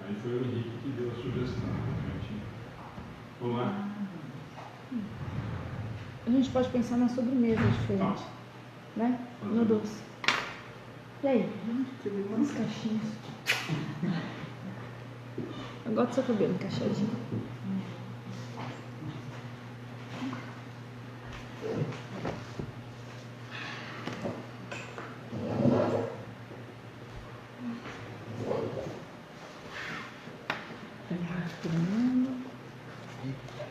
Aí foi o Henrique que deu a sugestão. Vamos lá? A gente pode pensar na sobremesa diferente, né? No doce. E aí? Umas caixinhas. Eu gosto do seu cabelo encaixadinho.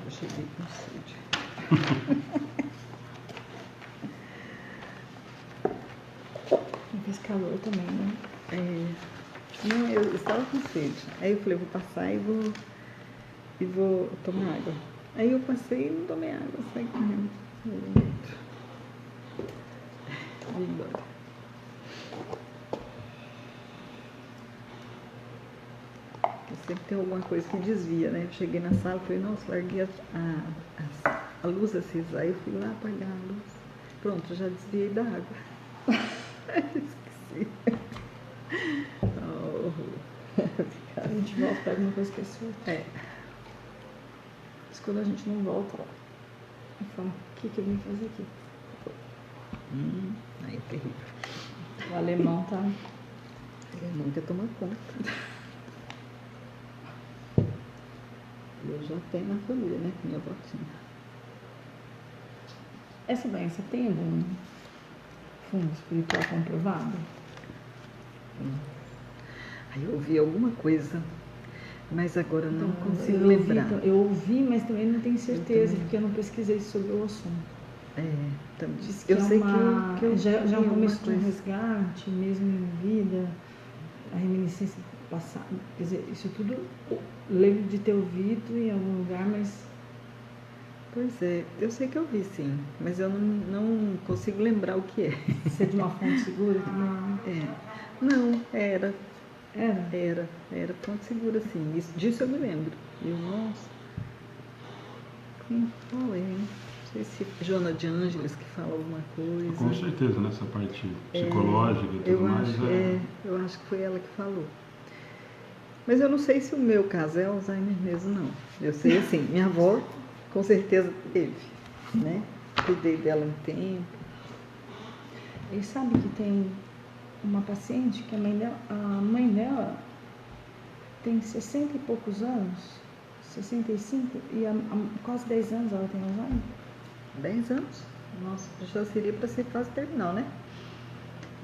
Eu cheguei com sede. Fez calor também, né? Não, eu estava com sede. Aí eu falei, vou passar e vou tomar água. Aí eu passei e não tomei água, saí correndo. Vim embora. Sempre tem alguma coisa que desvia, né? Eu cheguei na sala e falei, nossa, larguei a luz acesa. Aí eu fui lá apagar a luz. Pronto, já desviei da água. Esqueci. A gente volta, pega uma coisa que esqueceu. Mas quando a gente não volta, ó, eu falo, o que eu vim fazer aqui? Aí é terrível. O alemão tá... O alemão quer tomar conta. Eu já tenho na família, né? Minha votinha. Essa doença tem algum fundo espiritual comprovado? Aí eu ouvi alguma coisa, mas agora não consigo eu lembrar. Eu ouvi, mas também não tenho certeza, porque eu não pesquisei sobre o assunto. Diz que eu sei uma, que eu já é um começo de um coisa. resgate, mesmo em vida, a reminiscência do passado. Quer dizer, isso tudo lembro de ter ouvido em algum lugar, mas... Pois é, eu sei que eu vi sim, mas eu não consigo lembrar o que é. Isso é de uma fonte segura também? Não, era Era? fonte segura sim, disso eu me lembro. Nossa, qual é, hein? Não sei se é Joana de Ângeles que fala alguma coisa. Com certeza, nessa parte psicológica e tudo mais. Eu acho que foi ela que falou. Mas eu não sei se o meu caso é Alzheimer mesmo, não. Eu sei assim, minha avó com certeza teve, né? Cuidei dela um tempo. E sabe que tem uma paciente que a mãe dela tem 60 e poucos anos, 65, e há quase 10 anos ela tem Alzheimer. 10 anos? Nossa, já seria para ser fase terminal, né?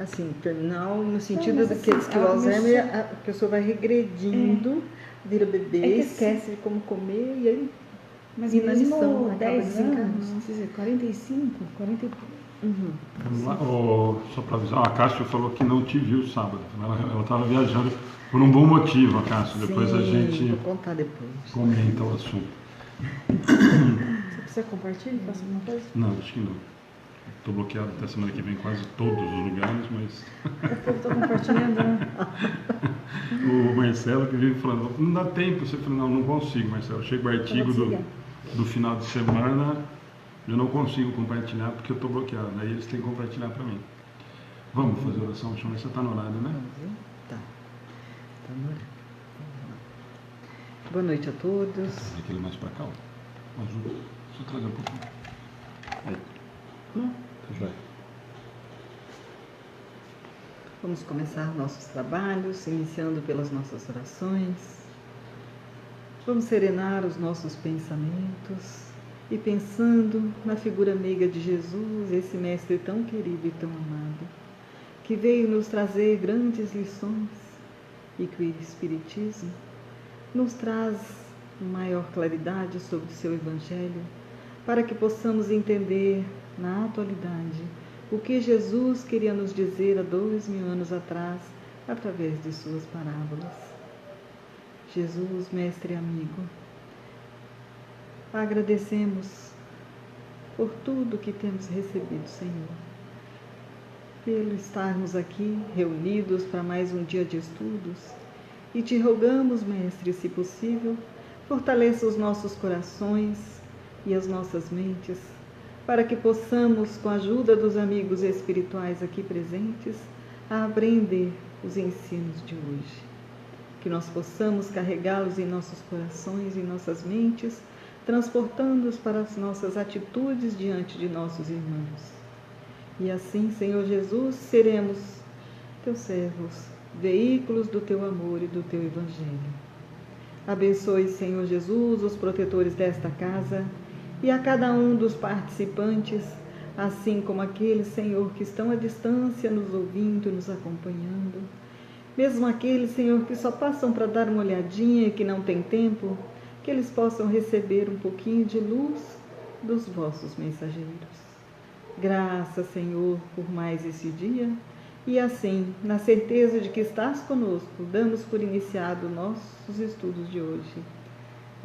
Assim, terminal no sentido que o Alzheimer, a pessoa vai regredindo, vira bebê, esquece de como comer e aí... Mas mesmo 10 anos, 45, 40... Vamos lá. Só para avisar, a Cássio falou que não te viu sábado. Ela estava viajando por um bom motivo, a Cássio. Depois a gente vou contar depois. Comenta o assunto. Você compartilha? Faça alguma coisa? Não, acho que não. Estou bloqueado até semana que vem quase todos os lugares, mas... O povo está compartilhando, né? O Marcelo que vive falando, não dá tempo. Você falou, não consigo, Marcelo. Chega o artigo do final de semana, eu não consigo compartilhar porque eu estou bloqueado. Aí eles têm que compartilhar para mim. Vamos fazer oração? Deixa eu ver se está no horário, né? Tá no horário. Boa noite a todos. Trazer aquele mais para cá, ó. Ajuda. Deixa eu trazer um pouquinho. Aí. Tá joia. Vamos começar nossos trabalhos, iniciando pelas nossas orações. Vamos serenar os nossos pensamentos e pensando na figura meiga de Jesus, esse mestre tão querido e tão amado, que veio nos trazer grandes lições e que o Espiritismo nos traz maior claridade sobre o seu Evangelho, para que possamos entender na atualidade o que Jesus queria nos dizer há 2000 anos atrás, através de suas parábolas. Jesus, mestre e amigo, agradecemos por tudo que temos recebido, Senhor, pelo estarmos aqui reunidos para mais um dia de estudos, e te rogamos, mestre, se possível, fortaleça os nossos corações e as nossas mentes, para que possamos, com a ajuda dos amigos espirituais aqui presentes, aprender os ensinos de hoje. que nós possamos carregá-los em nossos corações, em nossas mentes, transportando-os para as nossas atitudes diante de nossos irmãos. E assim, Senhor Jesus, seremos teus servos, veículos do teu amor e do teu evangelho. Abençoe, Senhor Jesus, os protetores desta casa e a cada um dos participantes, assim como aqueles, Senhor, que estão à distância nos ouvindo, nos acompanhando. Mesmo aqueles, Senhor, que só passam para dar uma olhadinha e que não têm tempo, que eles possam receber um pouquinho de luz dos vossos mensageiros. Graças, Senhor, por mais esse dia. E assim, na certeza de que estás conosco, damos por iniciado nossos estudos de hoje.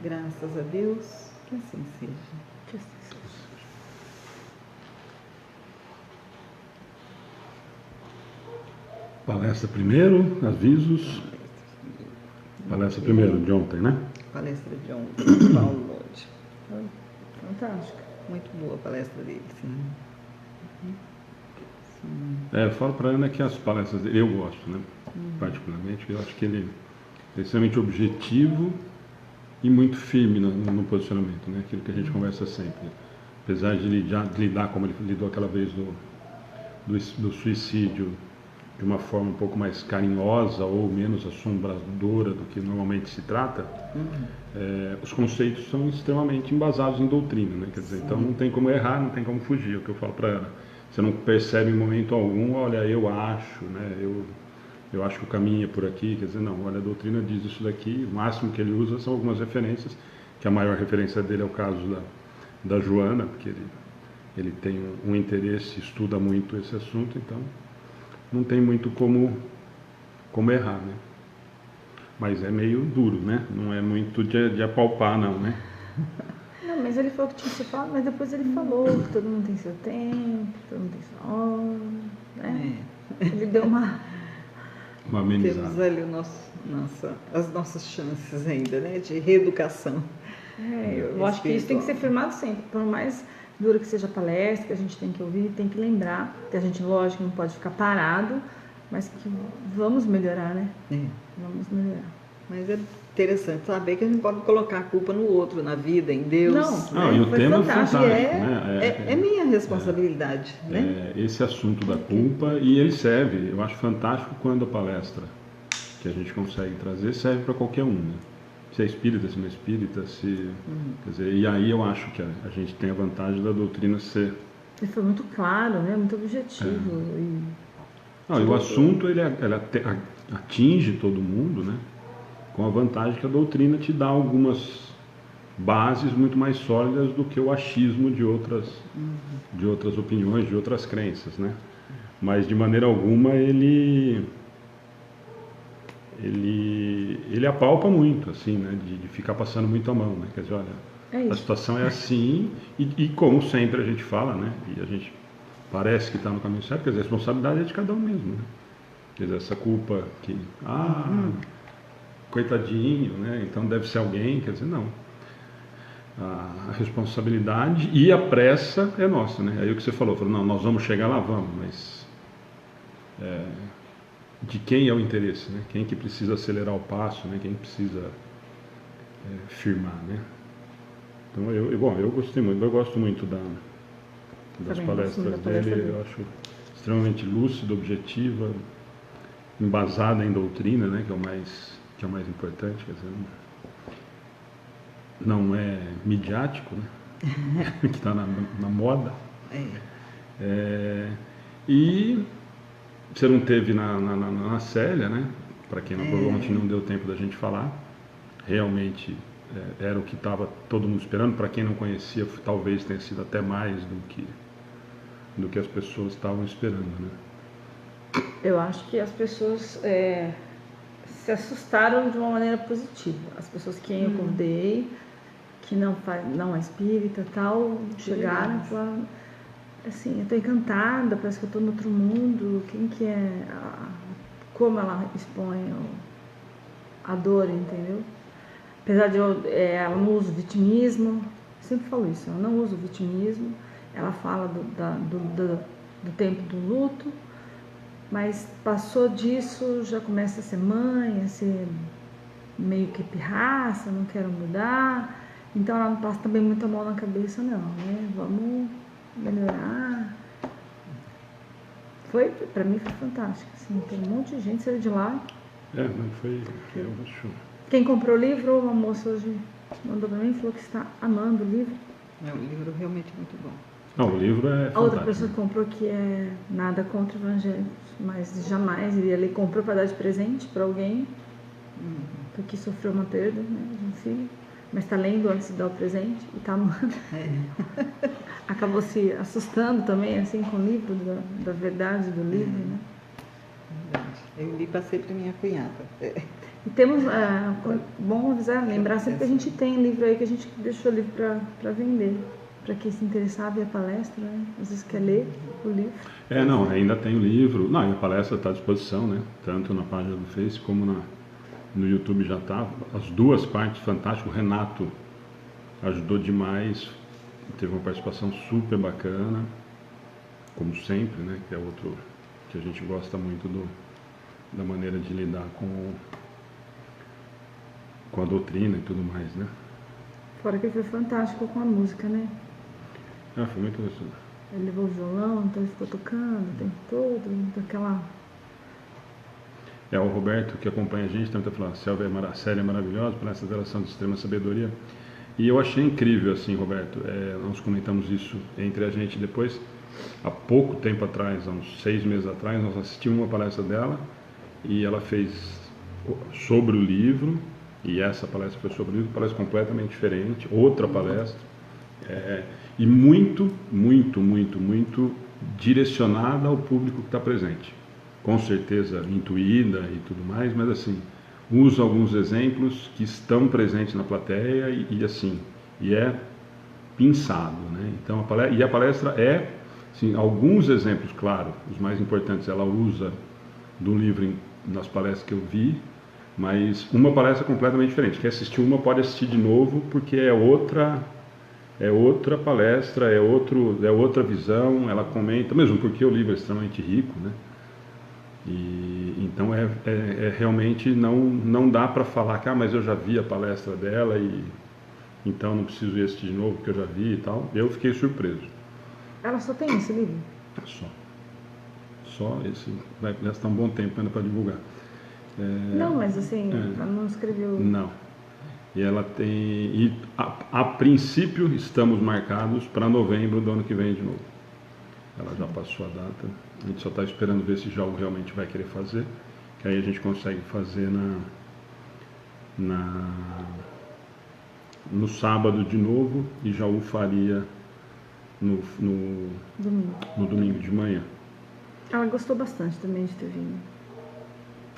Graças a Deus, que assim seja. Que assim seja. Palestra primeiro, avisos. Palestra primeiro, de ontem, né? Palestra de ontem, Paulo Lodge. Fantástico. Muito boa a palestra dele, sim. Eu falo para a Ana que as palestras dele, eu gosto, né? Particularmente, eu acho que ele é extremamente objetivo e muito firme no posicionamento, né? Aquilo que a gente conversa sempre. Apesar de lidar como ele lidou aquela vez do suicídio de uma forma um pouco mais carinhosa ou menos assombradora do que normalmente se trata, os conceitos são extremamente embasados em doutrina, né? Quer dizer, então não tem como errar, não tem como fugir, é o que eu falo para ela. Você não percebe em momento algum, olha, eu acho, né? Eu acho que o caminho é por aqui, quer dizer, não, olha, a doutrina diz isso daqui, o máximo que ele usa são algumas referências, que a maior referência dele é o caso da Joana, porque ele tem um interesse, estuda muito esse assunto, então não tem muito como errar, né? Mas é meio duro, né? Não é muito de apalpar, não, né? Não, mas ele falou que tinha que ser falado, mas depois ele falou que todo mundo tem seu tempo, todo mundo tem sua hora, né? Ele deu uma amenizada. Temos ali as nossas chances ainda, né? De reeducação. Eu acho que isso tem que ser firmado sempre, por mais dura que seja a palestra, que a gente tem que ouvir, tem que lembrar que a gente, lógico, não pode ficar parado, mas que vamos melhorar, né? Vamos melhorar. Mas é interessante saber que a gente pode colocar a culpa no outro, na vida, em Deus. Não, e o tema é fantástico, né? É minha responsabilidade, né? Esse assunto da culpa, e ele serve, eu acho fantástico quando a palestra que a gente consegue trazer serve para qualquer um, né? Se é espírita, se não é espírita, quer dizer, e aí eu acho que a gente tem a vantagem da doutrina ser... Ele foi muito claro, né? Muito objetivo. E o assunto, ele atinge todo mundo, né? Com a vantagem que a doutrina te dá algumas bases muito mais sólidas do que o achismo de outras opiniões, de outras crenças, né? Mas de maneira alguma ele apalpa muito, assim, né? De ficar passando muito a mão, né? Quer dizer, olha, a situação é assim e como sempre a gente fala, né? E a gente parece que está no caminho certo, quer dizer, a responsabilidade é de cada um mesmo, né? Quer dizer, essa culpa que, coitadinho, né? Então deve ser alguém, quer dizer, não. A responsabilidade e a pressa é nossa, né? Aí o que você falou, não, nós vamos chegar lá, vamos, mas de quem é o interesse, né? Quem que precisa acelerar o passo, né? Quem precisa firmar, né? Então eu gostei muito, eu gosto muito das palestras dele, eu acho extremamente lúcida, objetiva, embasada em doutrina, né? Que é o mais importante, quer dizer, não é midiático, né? Que está na moda. E você não teve na Célia, né? Para quem provavelmente não deu tempo da gente falar, realmente era o que estava todo mundo esperando. Para quem não conhecia, talvez tenha sido até mais do que as pessoas estavam esperando, né? Eu acho que as pessoas se assustaram de uma maneira positiva. As pessoas que eu convidei, que não é espírita tal, chegaram e falaram assim, eu estou encantada, parece que eu estou no outro mundo, quem que é, como ela expõe a dor, entendeu? Apesar de ela não usa o vitimismo, sempre falo isso, ela não usa o vitimismo, ela fala do tempo do luto, mas passou disso, já começa a ser mãe, a ser meio que pirraça, não quero mudar. Então ela não passa também muita mão na cabeça, não, né? Vamos melhorar. Pra mim foi fantástico, assim, tem um monte de gente saiu de lá. Não foi, eu acho. Quem comprou o livro, uma moça hoje mandou pra mim, falou que está amando o livro. O livro realmente é muito bom. Não, o livro é fantástico. A outra pessoa que comprou, que é nada contra evangélicos, mas jamais iria ler, comprou para dar de presente para alguém, porque sofreu uma perda, né, de um filho, mas está lendo antes de dar o presente e está amando. Acabou se assustando também, assim, com o livro, da verdade do livro, né? Verdade. Eu li, passei para minha cunhada. E temos, bom avisar, lembrar sempre que a gente tem livro aí, que a gente deixou livro para vender. Para quem se interessar, ver a palestra, né? Às vezes quer ler o livro. Não, ainda tem o livro. Não, e a palestra está à disposição, né? Tanto na página do Face como no YouTube já está. As duas partes, fantástico. O Renato ajudou demais, teve uma participação super bacana, como sempre, né? Que é outro que a gente gosta muito da maneira de lidar com a doutrina e tudo mais, né? Fora que ele foi fantástico com a música, né? Foi muito gostoso. Ele levou o violão, então ele ficou tocando o tempo todo, daquela... O Roberto, que acompanha a gente, também está falando, a série é maravilhosa, por essa relação de extrema sabedoria. E eu achei incrível, assim, Roberto, nós comentamos isso entre a gente depois. Há pouco tempo atrás, há uns 6 meses atrás, nós assistimos uma palestra dela e ela fez sobre o livro, e essa palestra foi sobre o livro, palestra completamente diferente, outra palestra, e muito, muito, muito, muito direcionada ao público que está presente. Com certeza intuída e tudo mais, mas assim, usa alguns exemplos que estão presentes na plateia e é pensado, né? Então, a palestra é, assim, alguns exemplos, claro, os mais importantes ela usa do livro nas palestras que eu vi, mas uma palestra completamente diferente. Quem assistiu uma pode assistir de novo, porque é outra palestra, é outra visão, ela comenta, mesmo porque o livro é extremamente rico, né? E então realmente não dá para falar que mas eu já vi a palestra dela e então não preciso ir assistir de novo porque eu já vi e tal. Eu fiquei surpreso. Ela só tem esse livro? Só esse. Vai gastar um bom tempo ainda para divulgar. Não, mas assim, ela não escreveu... Não. E ela tem... E a princípio estamos marcados para novembro do ano que vem de novo. Ela já passou a data. A gente só está esperando ver se Jaú realmente vai querer fazer. Que aí a gente consegue fazer no sábado de novo. E Jaú faria no domingo de manhã. Ela gostou bastante também de ter vindo.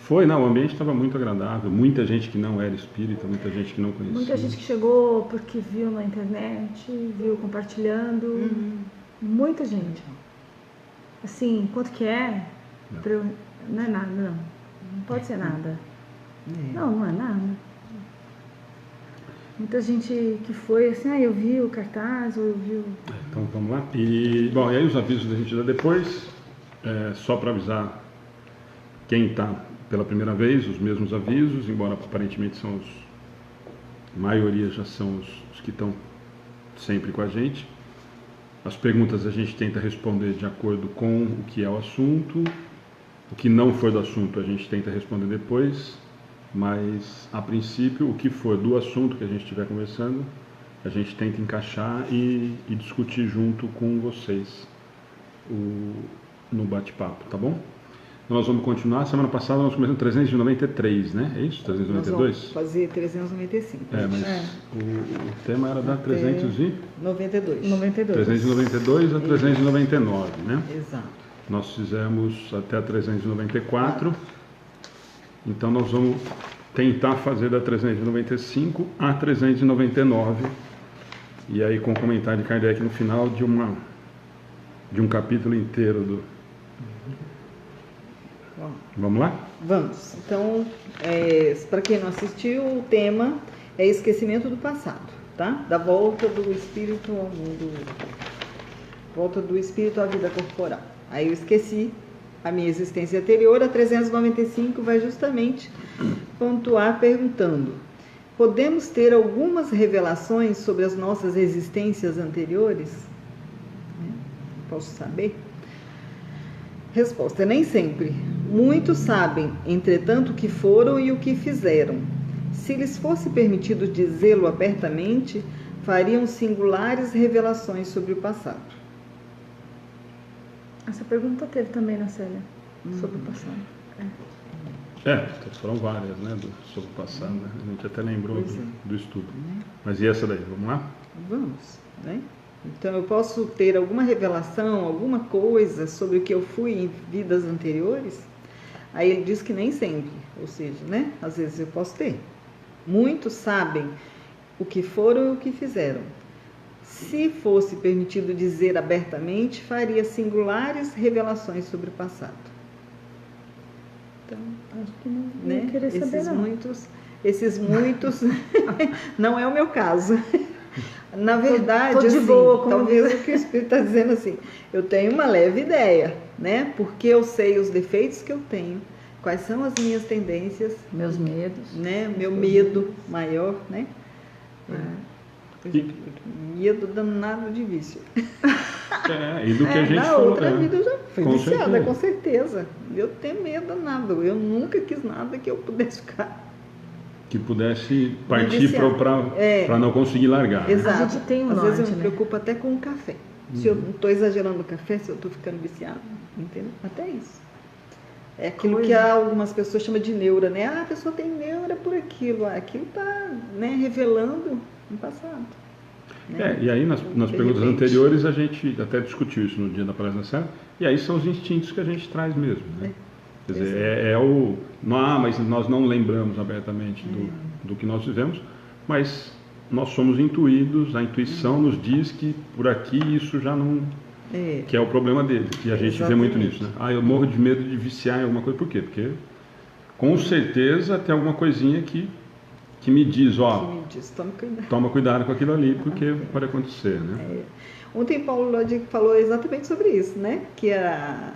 O ambiente estava muito agradável, muita gente que não era espírita, muita gente que não conhecia. Muita gente que chegou porque viu na internet, viu compartilhando, muita gente. Assim, quanto que é? Não é nada, não pode ser nada. Não é nada. Muita gente que foi assim, eu vi o cartaz, ou eu vi o... Então vamos lá. E aí os avisos da gente dá depois, só para avisar quem está pela primeira vez, os mesmos avisos, embora aparentemente a maioria já são os que estão sempre com a gente. As perguntas a gente tenta responder de acordo com o que é o assunto, o que não for do assunto a gente tenta responder depois, mas a princípio o que for do assunto que a gente estiver conversando, a gente tenta encaixar e discutir junto com vocês no bate-papo, tá bom? Nós vamos continuar. Semana passada nós começamos 393, né? É isso? 392? Nós vamos fazer 395. Mas o tema era da 392. 392 a 399, né? Exato. Nós fizemos até a 394. Então nós vamos tentar fazer da 395 a 399. E aí com o comentário de Kardec no final de um capítulo inteiro do... Vamos lá? Vamos. Então, para quem não assistiu, o tema é esquecimento do passado, tá? Da volta do espírito ao mundo, volta do espírito à vida corporal. Aí eu esqueci a minha existência anterior, a 395 vai justamente pontuar perguntando: podemos ter algumas revelações sobre as nossas existências anteriores? Posso saber? Resposta: nem sempre. Muitos sabem, entretanto, o que foram e o que fizeram. Se lhes fosse permitido dizê-lo abertamente, fariam singulares revelações sobre o passado. Essa pergunta teve também na Célia, sobre o passado. Foram várias, né, sobre o passado, né? A gente até lembrou do estudo. Mas e essa daí, vamos lá? Vamos, né? Então, eu posso ter alguma revelação, alguma coisa sobre o que eu fui em vidas anteriores? Aí ele diz que nem sempre, ou seja, né? Às vezes eu posso ter. Muitos sabem o que foram e o que fizeram. Se fosse permitido dizer abertamente, faria singulares revelações sobre o passado. Então, acho que não Né? querer saber, Esses muitos não é o meu caso. Na verdade, tô de assim, boa, talvez o que o Espírito está dizendo assim, eu tenho uma leve ideia, né? Porque eu sei os defeitos que eu tenho, quais são as minhas tendências, meus medos, né? Meu medo maior, né? Medo danado de vício. E do que a gente na falou, outra vida eu já fui viciada, com certeza. certeza. Eu tenho medo danado. Eu nunca quis nada que eu pudesse ficar. Que pudesse partir para não conseguir largar. Exato. A gente tem um Às vezes eu me né? preocupo até com o café. Se eu não estou exagerando no café, se eu estou ficando viciado, entendeu? Até isso. É aquilo que algumas pessoas chamam de neura, né? A pessoa tem neura por aquilo. Aquilo está, né, revelando um passado. Né? E aí nas perguntas anteriores a gente até discutiu isso no dia da palestra séria, e aí são os instintos que a gente traz mesmo, né? Quer dizer, mas nós não lembramos abertamente do que nós vivemos, mas nós somos intuídos, a intuição nos diz que por aqui isso já não... Que é o problema dele, que a gente vê muito nisso, né? Eu morro de medo de viciar em alguma coisa, por quê? Porque com certeza tem alguma coisinha que me diz, toma cuidado com aquilo ali, porque pode acontecer, né? Ontem Paulo Lodge falou exatamente sobre isso, né? Que a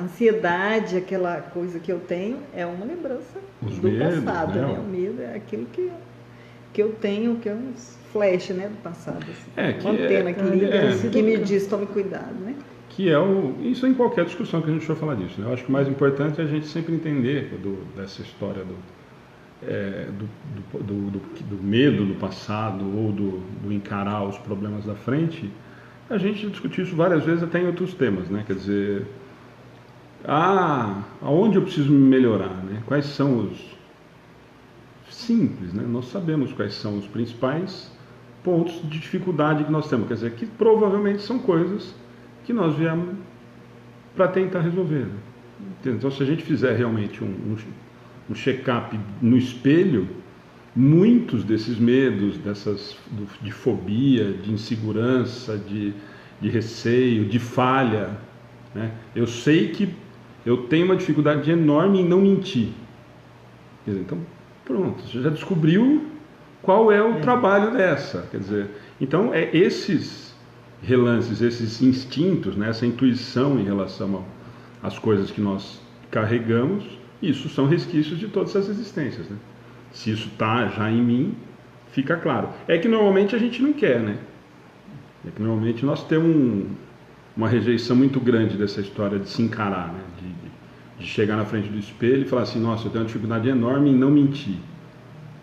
ansiedade, aquela coisa que eu tenho, é uma lembrança do passado, né? O medo é aquilo que eu tenho, que é uns flash, né, do passado. Assim. Uma antena que liga, que me diz, tome cuidado, né? Isso em qualquer discussão que a gente for falar disso, né? Eu acho que o mais importante é a gente sempre entender dessa história do medo do passado ou do encarar os problemas da frente. A gente discutiu isso várias vezes até em outros temas, né? Quer dizer, aonde eu preciso me melhorar, né? Quais são os simples, né? Nós sabemos quais são os principais pontos de dificuldade que nós temos, quer dizer, que provavelmente são coisas que nós viemos para tentar resolver, né? Então, se a gente fizer realmente um check-up no espelho, muitos desses medos, de fobia, de insegurança, de receio, de falha, né? Eu sei que eu tenho uma dificuldade enorme em não mentir. Quer dizer, então, pronto, você já descobriu qual é o trabalho dessa. Quer dizer, então, esses relances, esses instintos, né? Essa intuição em relação às coisas que nós carregamos, isso são resquícios de todas essas existências, né? Se isso está já em mim, fica claro. É que normalmente a gente não quer, né? É que normalmente nós temos uma rejeição muito grande dessa história de se encarar, né? De chegar na frente do espelho e falar assim, nossa, eu tenho uma dificuldade enorme em não mentir.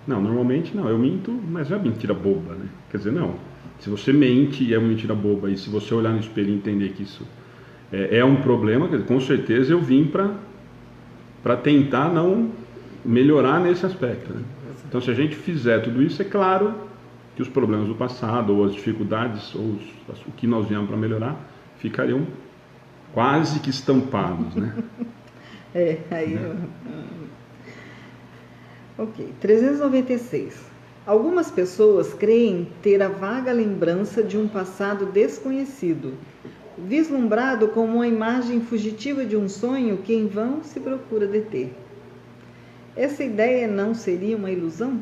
Não, normalmente não, eu minto, mas não é mentira boba, né? Quer dizer, não. Se você mente e é uma mentira boba, e se você olhar no espelho e entender que isso é um problema, quer dizer, com certeza eu vim para tentar não melhorar nesse aspecto, né? Então, se a gente fizer tudo isso, é claro que os problemas do passado, ou as dificuldades, ou o que nós viemos para melhorar, ficariam quase que estampados, né? Ok, 396. Algumas pessoas creem ter a vaga lembrança de um passado desconhecido, vislumbrado como uma imagem fugitiva de um sonho que em vão se procura deter. Essa ideia não seria uma ilusão?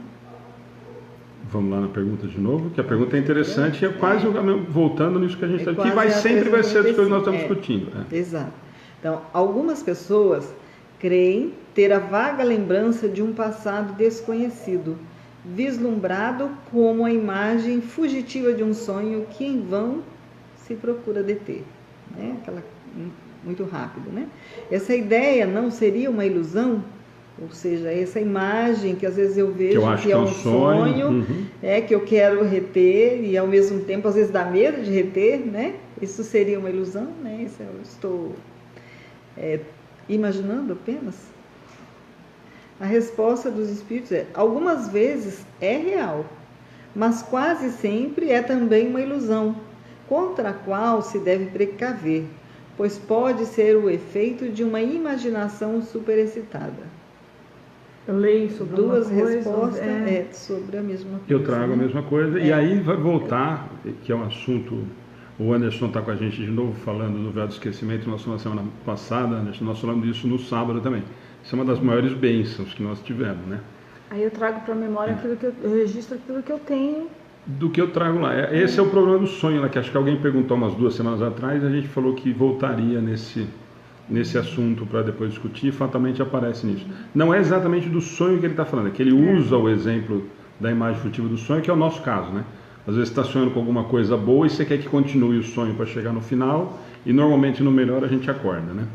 Vamos lá na pergunta de novo, que a pergunta é interessante e é quase voltando nisso que a gente está aqui, sempre vai ser as coisas que nós estamos discutindo. Exato. Então, algumas pessoas Creem ter a vaga lembrança de um passado desconhecido, vislumbrado como a imagem fugitiva de um sonho que em vão se procura deter. Né? Muito rápido, né? Essa ideia não seria uma ilusão? Ou seja, essa imagem que às vezes eu vejo que é um sonho, que eu quero reter e ao mesmo tempo às vezes dá medo de reter, né? Isso seria uma ilusão, né? Isso eu estou imaginando apenas. A resposta dos espíritos é: algumas vezes é real, mas quase sempre é também uma ilusão, contra a qual se deve precaver, pois pode ser o efeito de uma imaginação superexcitada. Eu leio sobre duas respostas sobre a mesma coisa. Eu trago a mesma coisa, e aí vai voltar, que é um assunto, o Anderson está com a gente de novo falando do véu do esquecimento, nós falamos na semana passada, Anderson, nós falamos disso no sábado também. Isso é uma das maiores bênçãos que nós tivemos, né? Aí eu trago para a memória aquilo que eu registro aquilo que eu tenho. Do que eu trago lá. Esse é o problema do sonho, né? Que acho que alguém perguntou umas 2 semanas atrás, a gente falou que voltaria nesse assunto para depois discutir, e fatalmente aparece nisso. Não é exatamente do sonho que ele está falando, é que ele usa o exemplo da imagem fugitiva do sonho, que é o nosso caso, né? Às vezes está sonhando com alguma coisa boa e você quer que continue o sonho para chegar no final, e normalmente no melhor a gente acorda, né?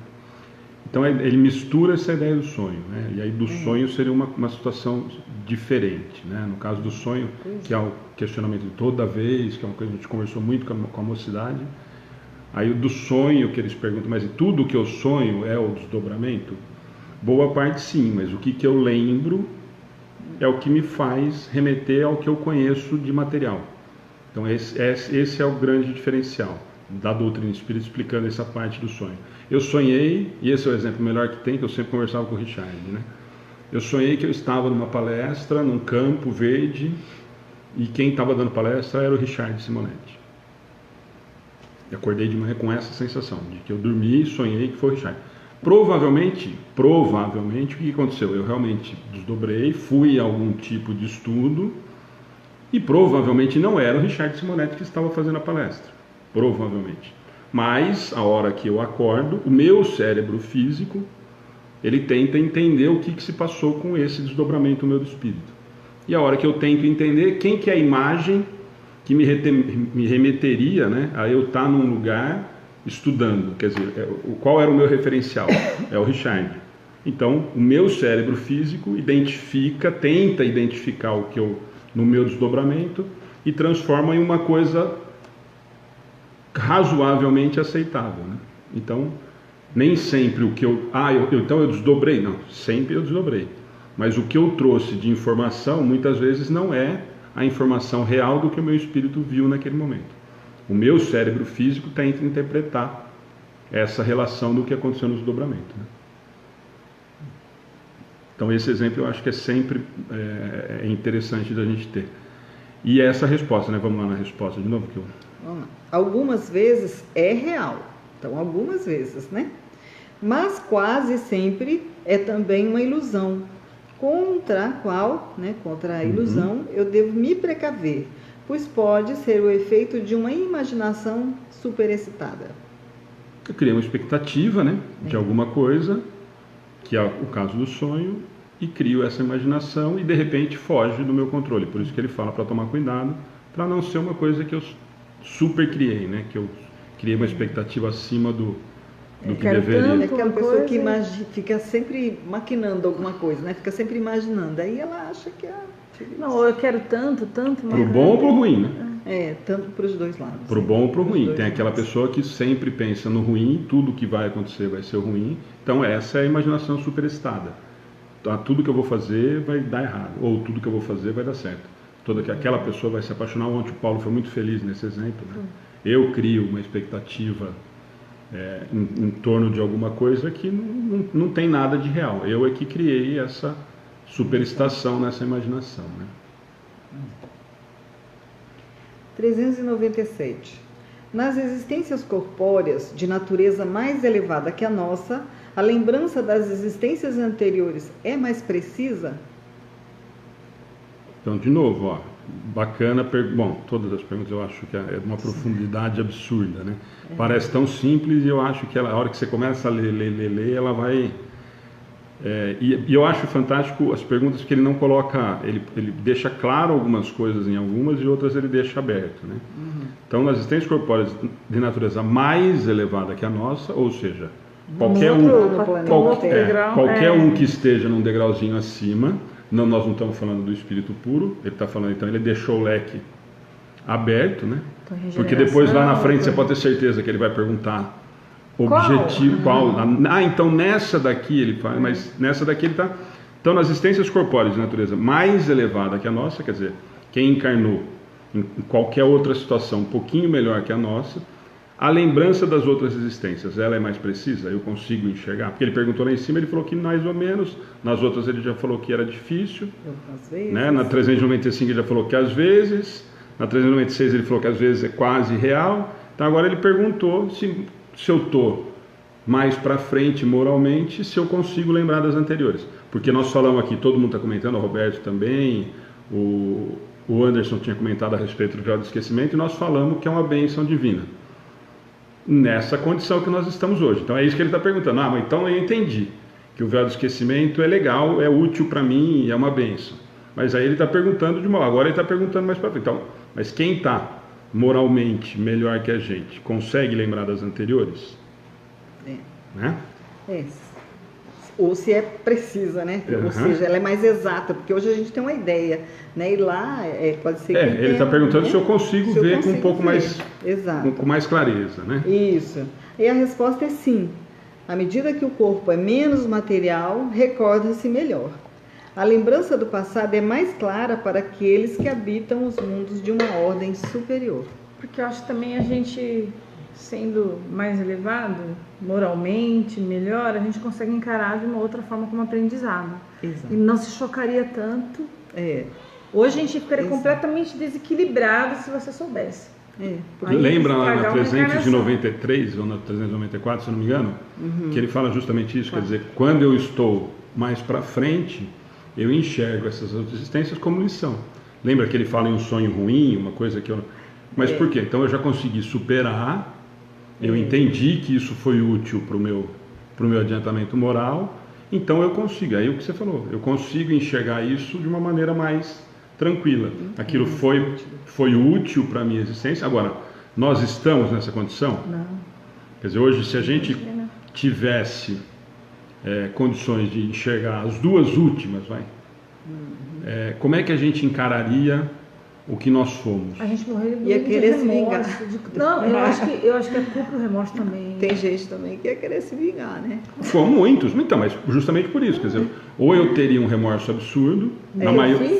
Então ele mistura essa ideia do sonho, né? E aí do sonho seria uma situação diferente, né? No caso do sonho, que é o questionamento de toda vez, que é uma coisa que a gente conversou muito com a mocidade. Aí do sonho que eles perguntam, mas tudo que eu sonho é o desdobramento? Boa parte sim, mas o que eu lembro é o que me faz remeter ao que eu conheço de material. Então esse é o grande diferencial da doutrina espírita, explicando essa parte do sonho. Eu sonhei, e esse é o exemplo melhor que tem, que eu sempre conversava com o Richard, né? Eu sonhei que eu estava numa palestra, num campo verde, e quem estava dando palestra era o Richard Simonetti. Eu acordei de manhã com essa sensação, de que eu dormi e sonhei que foi o Richard. Provavelmente, o que aconteceu? Eu realmente desdobrei, fui a algum tipo de estudo, e provavelmente não era o Richard Simonetti que estava fazendo a palestra. Provavelmente. Mas, a hora que eu acordo, o meu cérebro físico, ele tenta entender o que se passou com esse desdobramento meu do espírito. E a hora que eu tento entender quem que é a imagem que me remeteria, né, a eu estar num lugar estudando, quer dizer, qual era o meu referencial? É o Richard. Então, o meu cérebro físico tenta identificar o que eu, no meu desdobramento, e transforma em uma coisa razoavelmente aceitável, né? Então, nem sempre o que então eu desdobrei, não, sempre eu desdobrei. Mas o que eu trouxe de informação, muitas vezes não é a informação real do que o meu espírito viu naquele momento. O meu cérebro físico tenta interpretar essa relação do que aconteceu no desdobramento, né? Então esse exemplo eu acho que é sempre interessante da gente ter. E essa resposta, né? Vamos lá na resposta de novo. Vamos lá. Algumas vezes é real, então algumas vezes, né? Mas quase sempre é também uma ilusão, contra a qual, né, contra a ilusão, eu devo me precaver, pois pode ser o efeito de uma imaginação superexcitada. Eu criei uma expectativa, né, de alguma coisa, que é o caso do sonho, e crio essa imaginação e de repente foge do meu controle. Por isso que ele fala para tomar cuidado, para não ser uma coisa que eu super criei, né, que eu criei uma expectativa acima do que deveria. É aquela pessoa que fica sempre maquinando alguma coisa, né? Fica sempre imaginando. Aí ela acha que não, eu quero tanto. Pro bom ou pro ruim, né? Tanto para os dois lados. Pro bom ou pro ruim. Tem aquela pessoa que sempre pensa no ruim, tudo que vai acontecer vai ser ruim. Então essa é a imaginação superexcitada. Então, tudo que eu vou fazer vai dar errado, ou tudo que eu vou fazer vai dar certo. Aquela pessoa vai se apaixonar. Ontem o Paulo foi muito feliz nesse exemplo, né? Eu crio uma expectativa em torno de alguma coisa que não tem nada de real. Eu é que criei essa superestação nessa imaginação, né? 397. Nas existências corpóreas de natureza mais elevada que a nossa, a lembrança das existências anteriores é mais precisa? Então, de novo, ó, bacana, bom, todas as perguntas eu acho que é de uma profundidade absurda, né? Parece tão simples e eu acho que a hora que você começa a ler, ela vai E eu acho fantástico as perguntas que ele não coloca, ele deixa claro algumas coisas em algumas e outras ele deixa aberto, né? Então, nas existências corpóreas de natureza mais elevada que a nossa, ou seja, qualquer um que esteja num degrauzinho acima, nós não estamos falando do espírito puro, ele está falando, então ele deixou o leque aberto, né? Então, porque depois lá na frente você pode ter certeza que ele vai perguntar objetivo, qual? Então nessa daqui ele fala, mas nessa daqui ele está. Então, nas existências corpóreas de natureza mais elevada que a nossa, quer dizer, quem encarnou em qualquer outra situação um pouquinho melhor que a nossa, a lembrança das outras existências, ela é mais precisa? Eu consigo enxergar? Porque ele perguntou lá em cima, ele falou que mais ou menos, nas outras ele já falou que era difícil, às vezes. Né? Na 395 ele já falou que às vezes, na 396 ele falou que às vezes é quase real. Então agora ele perguntou se eu estou mais para frente moralmente, se eu consigo lembrar das anteriores. Porque nós falamos aqui, todo mundo está comentando, o Roberto também, o Anderson tinha comentado a respeito do grau de esquecimento, e nós falamos que é uma bênção divina. Nessa condição que nós estamos hoje. Então é isso que ele está perguntando. Mas então eu entendi que o véu do esquecimento é legal, é útil para mim, é uma bênção. Mas aí ele está perguntando de mal. Agora ele está perguntando mais para frente. Então, mas quem está moralmente melhor que a gente consegue lembrar das anteriores? Né? Ou se é precisa, né? Ou seja, ela é mais exata, porque hoje a gente tem uma ideia, né? E lá pode ser que ele está perguntando, né? Se eu consigo ver com um pouco mais, com mais clareza, né? Isso. E a resposta é sim. À medida que o corpo é menos material, recorda-se melhor. A lembrança do passado é mais clara para aqueles que habitam os mundos de uma ordem superior. Porque eu acho também a gente, sendo mais elevado, moralmente, melhor, a gente consegue encarar de uma outra forma como aprendizado. Exato. E não se chocaria tanto. Hoje a gente ficaria completamente desequilibrado se você soubesse. Lembra lá na 393 ou na 394, se eu não me engano, que ele fala justamente isso, quer dizer, quando eu estou mais para frente, eu enxergo essas outras existências como lição. Lembra que ele fala em um sonho ruim, uma coisa que eu... Mas por quê? Então eu já consegui superar, eu entendi que isso foi útil para o meu adiantamento moral, então eu consigo, aí o que você falou, eu consigo enxergar isso de uma maneira mais tranquila. Aquilo foi útil para a minha existência. Agora, nós estamos nessa condição? Não. Quer dizer, hoje, se a gente tivesse condições de enxergar as duas últimas, como é que a gente encararia o que nós fomos? A gente morreria ia querer se vingar. Não, eu acho que é culpa e o remorso também. Tem gente também que ia querer se vingar, né? Com muitos, então, mas justamente por isso, quer dizer, ou eu teria um remorso absurdo,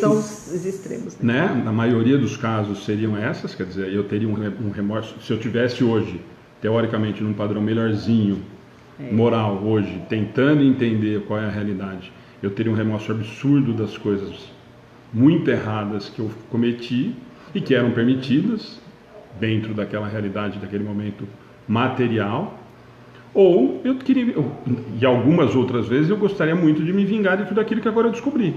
são os extremos, né? Na maioria dos casos seriam essas, quer dizer, eu teria um remorso, se eu tivesse hoje, teoricamente, num padrão melhorzinho, moral, hoje, tentando entender qual é a realidade, eu teria um remorso absurdo das coisas muito erradas que eu cometi e que eram permitidas dentro daquela realidade, daquele momento material, ou eu queria, e algumas outras vezes eu gostaria muito de me vingar de tudo aquilo que agora eu descobri.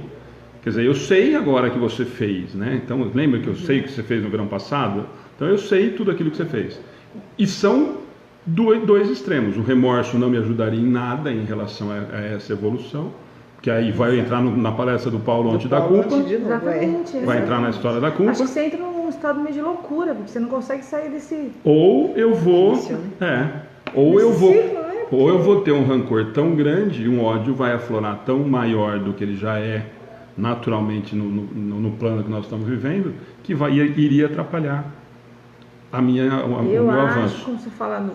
Quer dizer, eu sei agora que você fez, né? Então, lembra que eu sei o que você fez no verão passado? Então eu sei tudo aquilo que você fez. E são dois extremos. O remorso não me ajudaria em nada em relação a essa evolução, que aí vai entrar na palestra do Paulo antes da culpa, vai entrar na história da culpa. Acho que você entra num estado meio de loucura, porque você não consegue sair desse... Ou eu vou... Ou eu vou ter um rancor tão grande e um ódio vai aflorar tão maior do que ele já é naturalmente no plano que nós estamos vivendo, que iria atrapalhar o meu avanço. Como você fala,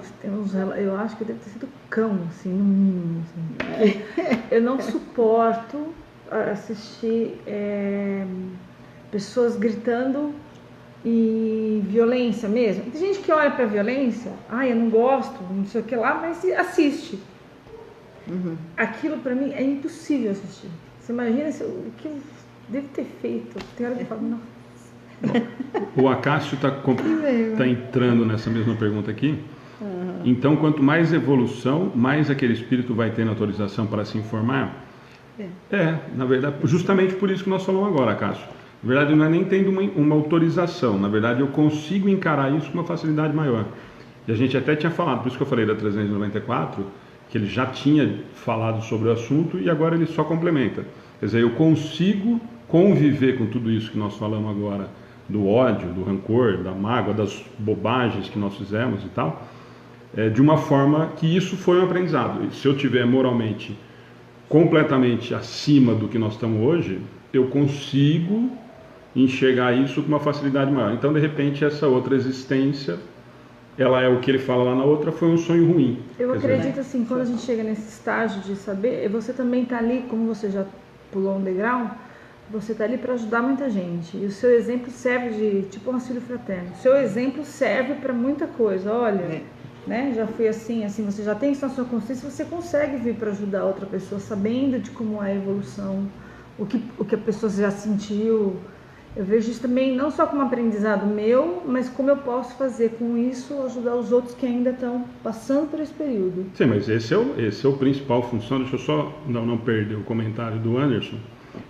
eu acho que deve ter sido cão, assim, no mínimo. Assim. Eu não suporto assistir pessoas gritando e violência mesmo. Tem gente que olha para violência, eu não gosto, não sei o que lá, mas assiste. Aquilo para mim é impossível assistir. Você imagina o que eu devo ter feito? Tem hora que eu falo, não. O Acácio está entrando nessa mesma pergunta aqui. Então, quanto mais evolução, mais aquele espírito vai tendo autorização para se informar? Na verdade, justamente por isso que nós falamos agora, Acácio. Na verdade, não é nem tendo uma autorização. Na verdade, eu consigo encarar isso com uma facilidade maior. E a gente até tinha falado, por isso que eu falei da 394, que ele já tinha falado sobre o assunto e agora ele só complementa. Quer dizer, eu consigo conviver com tudo isso que nós falamos agora, do ódio, do rancor, da mágoa, das bobagens que nós fizemos e tal, de uma forma que isso foi um aprendizado. E se eu tiver moralmente completamente acima do que nós estamos hoje, eu consigo enxergar isso com uma facilidade maior. Então, de repente, essa outra existência, ela é o que ele fala lá na outra, foi um sonho ruim. Eu acredito assim, quando a gente chega nesse estágio de saber, você também está ali, como você já pulou um degrau, você está ali para ajudar muita gente. E o seu exemplo serve de, tipo um auxílio fraterno. O seu exemplo serve para muita coisa. Olha, né, já fui assim, você já tem isso na sua consciência, você consegue vir para ajudar outra pessoa, sabendo de como é a evolução, o que a pessoa já sentiu. Eu vejo isso também não só como aprendizado meu, mas como eu posso fazer com isso, ajudar os outros que ainda estão passando por esse período. Sim, mas esse é o principal função. Deixa eu só não perder o comentário do Anderson.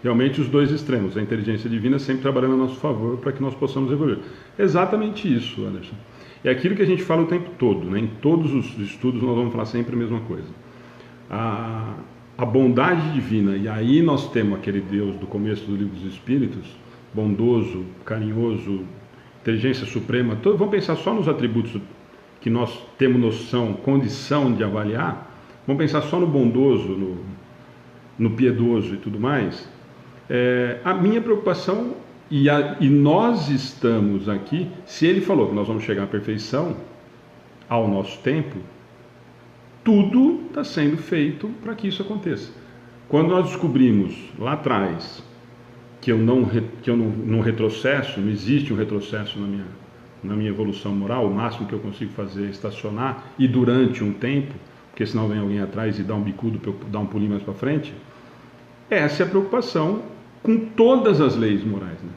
Realmente os dois extremos, a inteligência divina sempre trabalhando a nosso favor para que nós possamos evoluir. Exatamente isso, Anderson. É aquilo que a gente fala o tempo todo, né? Em todos os estudos nós vamos falar sempre a mesma coisa. A bondade divina, e aí nós temos aquele Deus do começo do Livro dos Espíritos, bondoso, carinhoso, inteligência suprema, vamos pensar só nos atributos que nós temos noção, condição de avaliar, vamos pensar só no bondoso, no piedoso e tudo mais. A minha preocupação, e nós estamos aqui, se ele falou que nós vamos chegar à perfeição ao nosso tempo, tudo está sendo feito para que isso aconteça. Quando nós descobrimos lá atrás que eu não retrocesso, não existe um retrocesso na minha evolução moral, o máximo que eu consigo fazer é estacionar e durante um tempo, porque senão vem alguém atrás e dá um bicudo para eu dar um pulinho mais para frente. Essa é a preocupação com todas as leis morais, né?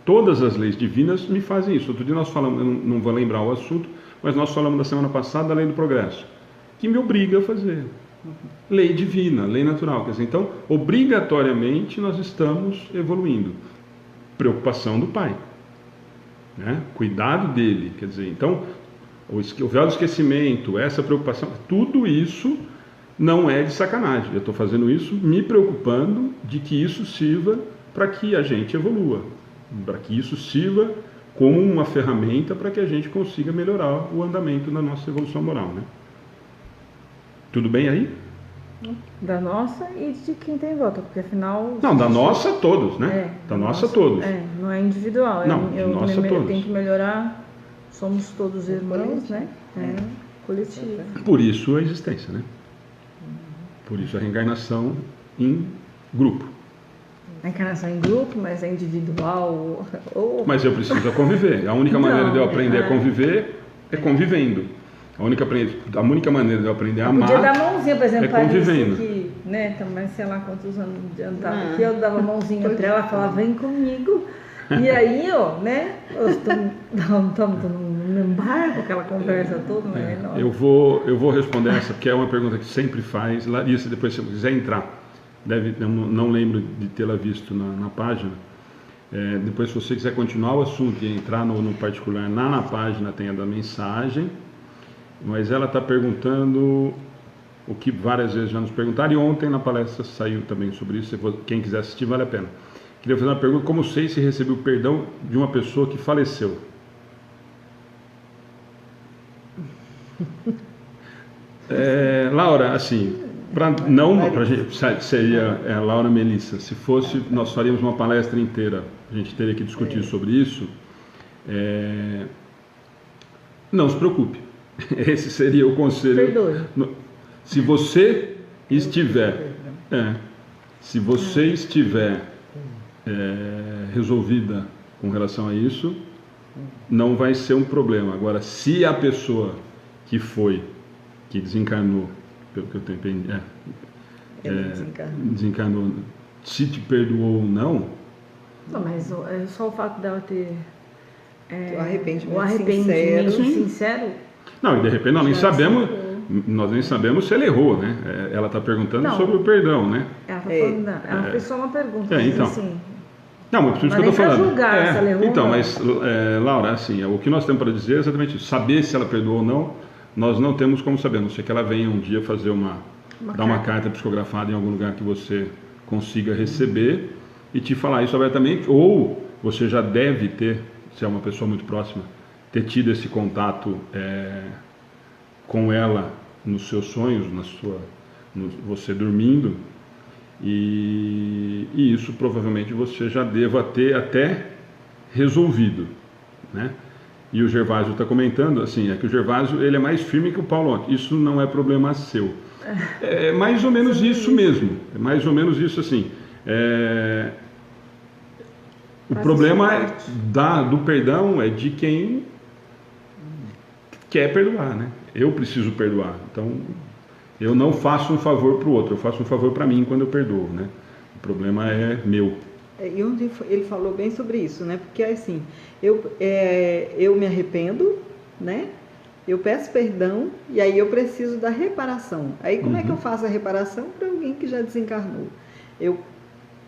Todas as leis divinas me fazem isso. Outro dia nós falamos, eu não vou lembrar o assunto, mas nós falamos da semana passada da lei do progresso, que me obriga a fazer. Lei divina, lei natural. Quer dizer, então, obrigatoriamente nós estamos evoluindo. Preocupação do Pai, né? Cuidado dele. Quer dizer, então, o véu do esquecimento, essa preocupação, tudo isso não é de sacanagem. Eu estou fazendo isso me preocupando de que isso sirva para que a gente evolua, para que isso sirva como uma ferramenta para que a gente consiga melhorar o andamento da nossa evolução moral, né? Tudo bem aí? Da nossa e de quem tem em volta, porque afinal... Não, da nossa todos, né? Da nossa todos. Não é individual. Não, nossa todos. Tenho que melhorar, somos todos irmãos, né? Coletivo. Por isso a existência, né? Por isso a reencarnação em grupo. A encarnação em grupo, mas é individual. Mas eu preciso conviver. A única maneira de eu aprender a conviver é convivendo. A única maneira de eu aprender a amar. Podia dar mãozinha, por exemplo, para convivendo. Que, né, também sei lá quantos anos adiantava aqui, eu dava mãozinha para ela, falava, vem comigo. E aí, ó, né, estamos no mesmo barco, aquela conversa toda, mas é enorme. Eu vou responder essa, porque é uma pergunta que sempre faz. Larissa, depois se você quiser entrar, eu não lembro de tê-la visto na página. Depois, se você quiser continuar o assunto e entrar no particular, na página tem a da mensagem. Mas ela está perguntando o que várias vezes já nos perguntaram, e ontem na palestra saiu também sobre isso. Quem quiser assistir, vale a pena. Queria fazer uma pergunta: como sei se recebi o perdão de uma pessoa que faleceu? Laura, assim, seria Laura Melissa, se fosse, nós faríamos uma palestra inteira, a gente teria que discutir sobre isso. Não se preocupe. Esse seria o conselho. Perdoe. Se você estiver resolvida com relação a isso, não vai ser um problema. Agora, se a pessoa que desencarnou, pelo que eu tenho entendido, desencarnou, se te perdoou ou não. Não, mas é só o fato dela ter o arrependimento sincero. Não, e de repente nós nem sabemos se ela errou, né? Ela está perguntando sobre o perdão, né? Ela fez só uma pergunta. Então. Assim, não, mas por isso que eu estou falando. Julgar se ela errou, então, não. Mas, Laura, assim, o que nós temos para dizer é exatamente isso. Saber se ela perdoou ou não nós não temos como saber, a não ser que ela venha um dia fazer dar uma carta. carta psicografada em algum lugar que você consiga receber e te falar isso abertamente, ou você já deve ter, se é uma pessoa muito próxima, ter tido esse contato com ela nos seus sonhos, você dormindo, e isso provavelmente você já deva ter até resolvido, né? E o Gervásio está comentando, assim, é que o Gervásio ele é mais firme que o Paulo ontem. Isso não é problema seu. É mais ou menos isso mesmo. É mais ou menos isso, assim. O problema do perdão é de quem quer perdoar, né? Eu preciso perdoar. Então, eu não faço um favor para o outro, eu faço um favor para mim quando eu perdoo, né? O problema é meu. E onde ele falou bem sobre isso, né? Porque assim, eu me arrependo, né? Eu peço perdão e aí eu preciso da reparação. Aí como é que eu faço a reparação para alguém que já desencarnou? Eu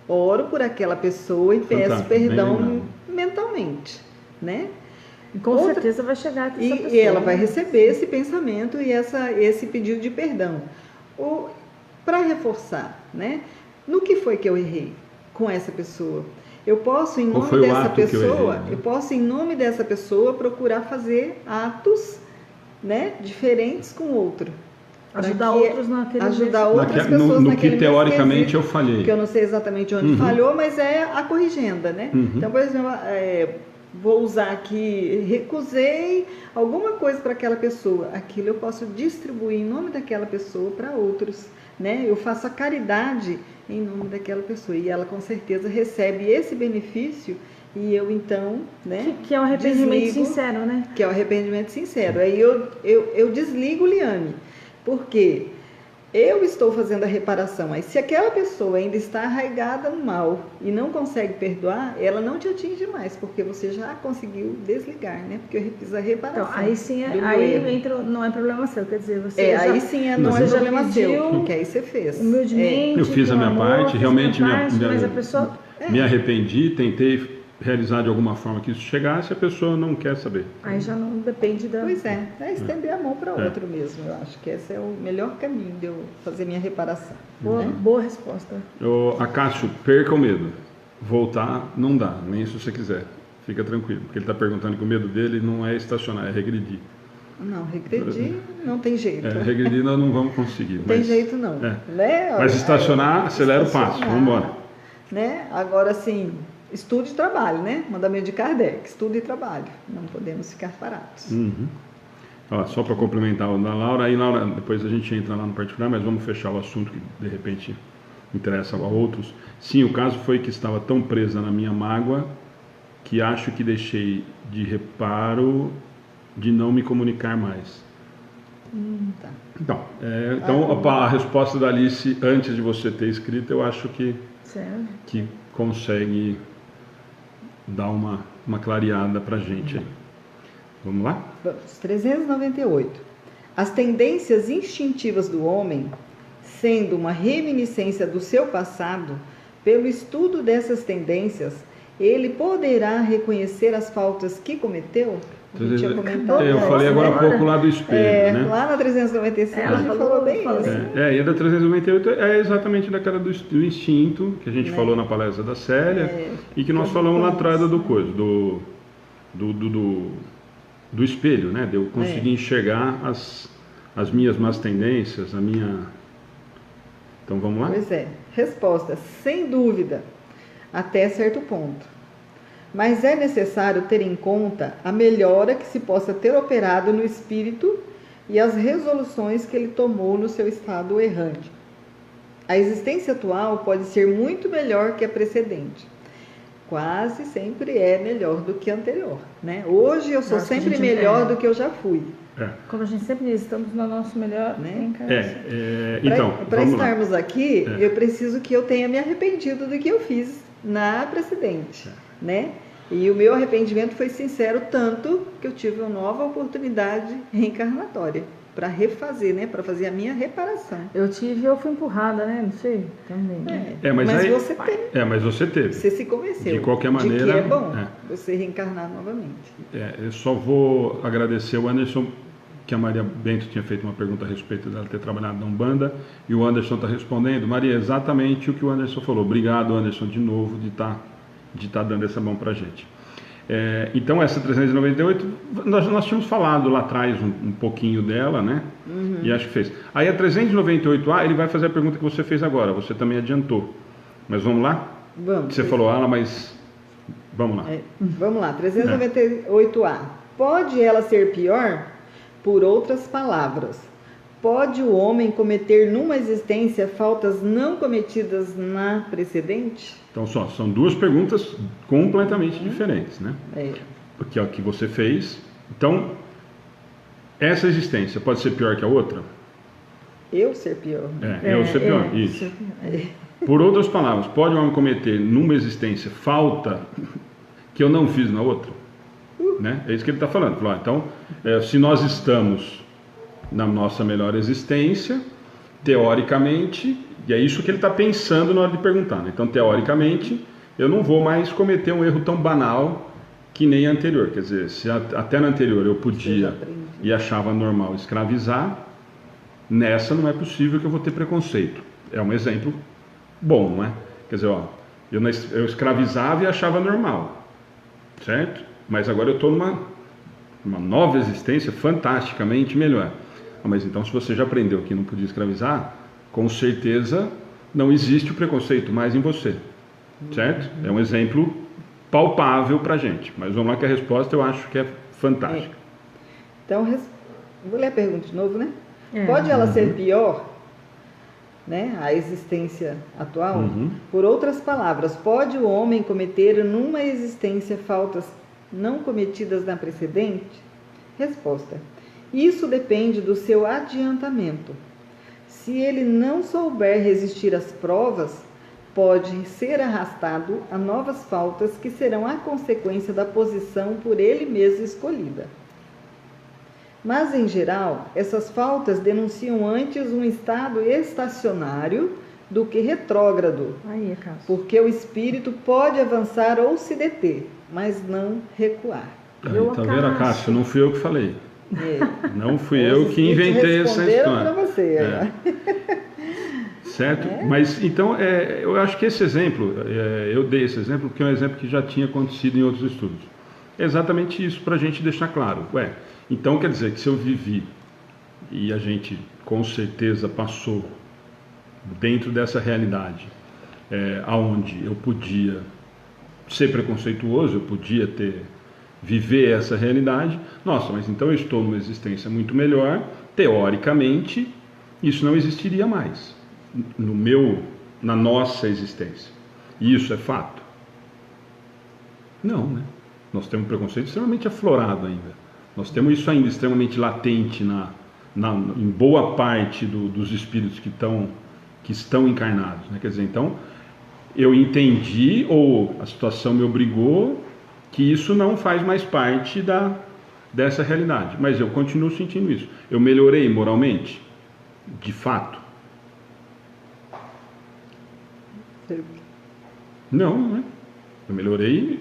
oro por aquela pessoa e peço perdão mentalmente, né? Com certeza vai chegar até essa pessoa. E ela vai receber esse pensamento e esse pedido de perdão. Para reforçar, né? No que foi que eu errei com essa pessoa? Eu posso, em nome dessa pessoa, eu posso, em nome dessa pessoa, procurar fazer atos, né, diferentes com o outro. Ajudar outros naquele Ajudar outras pessoas no que teoricamente eu falhei. Que eu não sei exatamente onde falhou, mas é a corrigenda, né? Então, por exemplo, vou usar aqui, recusei alguma coisa para aquela pessoa. Aquilo eu posso distribuir em nome daquela pessoa para outros, né? Eu faço a caridade em nome daquela pessoa e ela com certeza recebe esse benefício e eu então, né? Que é o arrependimento sincero, né? Que é o arrependimento sincero. Aí eu desligo o liame, porque eu estou fazendo a reparação. Aí se aquela pessoa ainda está arraigada no mal e não consegue perdoar, ela não te atinge mais, porque você já conseguiu desligar, né? Porque eu fiz a reparação. Então, aí sim, aí entra, não é problema seu, quer dizer, você aí sim não é problema seu, porque aí você fez. Humildemente, eu fiz a minha parte, realmente mas a pessoa me arrependi, tentei realizar de alguma forma que isso chegasse, a pessoa não quer saber. Aí já não depende da... Pois é estender a mão para outro mesmo. Eu acho que esse é o melhor caminho de eu fazer minha reparação. Boa resposta. Acácio, perca o medo. Voltar não dá, nem se você quiser. Fica tranquilo, porque ele está perguntando que o medo dele não é estacionar, é regredir. Não, regredir não tem jeito. Regredir nós não vamos conseguir. Não tem jeito não. Né? Mas estacionar, acelera o passo, vamos embora. Né? Agora sim, estudo e trabalho, né? Mandamento de Kardec, estudo e trabalho. Não podemos ficar parados. Só para complementar o da Laura, aí Laura, depois a gente entra lá no particular, mas vamos fechar o assunto que de repente interessa a outros. Sim, o caso foi que estava tão presa na minha mágoa que acho que deixei de reparo de não me comunicar mais. Tá. Então, a resposta da Alice, antes de você ter escrito, eu acho que consegue dar uma clareada para a gente aí. Vamos lá? Vamos. 398. As tendências instintivas do homem, sendo uma reminiscência do seu passado, pelo estudo dessas tendências, ele poderá reconhecer as faltas que cometeu? A gente tinha comentado, eu falei agora há pouco lá do espelho, né? Lá na 395 a gente falou bem isso. E a da 398 é exatamente daquela do instinto, que a gente falou na palestra da Célia, e que nós falamos lá atrás do espelho, né? De eu conseguir enxergar as minhas más tendências, a minha... Então vamos lá? Pois é. Resposta, sem dúvida, até certo ponto. Mas é necessário ter em conta a melhora que se possa ter operado no espírito e as resoluções que ele tomou no seu estado errante. A existência atual pode ser muito melhor que a precedente. Quase sempre é melhor do que a anterior, né? Hoje eu sou sempre melhor do que eu já fui. Como a gente sempre diz, estamos no nosso melhor, né? Então, para estarmos aqui, eu preciso que eu tenha me arrependido do que eu fiz na precedente, né? E o meu arrependimento foi sincero, tanto que eu tive uma nova oportunidade reencarnatória para refazer, né? Para fazer a minha reparação. Eu fui empurrada, né? Não sei, também. Mas você teve. Você se convenceu. De qualquer maneira. De que é bom você reencarnar novamente. Eu só vou agradecer o Anderson que a Maria Bento tinha feito uma pergunta a respeito dela ter trabalhado na Umbanda, e o Anderson está respondendo. Maria, exatamente o que o Anderson falou. Obrigado, Anderson, de novo, de estar dando essa mão para a gente. Então, essa 398, nós tínhamos falado lá atrás um pouquinho dela, né? Uhum. E acho que fez. Aí a 398A, ele vai fazer a pergunta que você fez agora, você também adiantou. Mas vamos lá? Vamos. Você falou, mas vamos lá. Vamos lá, 398A. Pode ela ser pior? Por outras palavras, pode o homem cometer numa existência faltas não cometidas na precedente? Então, são duas perguntas completamente diferentes, né? Porque é o que você fez. Então, essa existência pode ser pior que a outra? Eu ser pior. Eu ser pior, isso. Por outras palavras, pode o homem cometer numa existência falta que eu não fiz na outra? Né? É isso que ele está falando. Então, se nós estamos na nossa melhor existência, teoricamente, e é isso que ele está pensando na hora de perguntar, né? Então, teoricamente, eu não vou mais cometer um erro tão banal que nem a anterior. Quer dizer, se até na anterior eu podia e achava normal escravizar, nessa não é possível que eu vou ter preconceito. É um exemplo bom, não é? Quer dizer, eu escravizava e achava normal, certo? Mas agora eu estou numa nova existência fantasticamente melhor. Mas então, se você já aprendeu que não podia escravizar, com certeza não existe o preconceito mais em você, certo? É um exemplo palpável para a gente. Mas vamos lá que a resposta eu acho que é fantástica. Então, vou ler a pergunta de novo, né? Pode ela ser pior, né? A existência atual? Por outras palavras, pode o homem cometer numa existência faltas não cometidas na precedente? Resposta: isso depende do seu adiantamento. Se ele não souber resistir às provas, pode ser arrastado a novas faltas que serão a consequência da posição por ele mesmo escolhida. Mas, em geral, essas faltas denunciam antes um estado estacionário do que retrógrado, porque o espírito pode avançar ou se deter, mas não recuar. Tá vendo, Cássio? Não fui eu que falei. Não fui eu que inventei essa história. Para você. Certo? Mas, então, eu acho que esse exemplo, eu dei esse exemplo porque é um exemplo que já tinha acontecido em outros estudos. É exatamente isso, para a gente deixar claro. Então quer dizer que se eu vivi, e a gente com certeza passou dentro dessa realidade, aonde eu podia ser preconceituoso, eu podia viver essa realidade, nossa, mas então eu estou numa existência muito melhor, teoricamente, isso não existiria mais na nossa existência. E isso é fato? Não, né? Nós temos um preconceito extremamente aflorado ainda. Nós temos isso ainda extremamente latente em boa parte dos espíritos que estão encarnados, né? Quer dizer, então, eu entendi, ou a situação me obrigou, que isso não faz mais parte dessa realidade. Mas eu continuo sentindo isso. Eu melhorei moralmente? De fato? Não, né? Eu melhorei,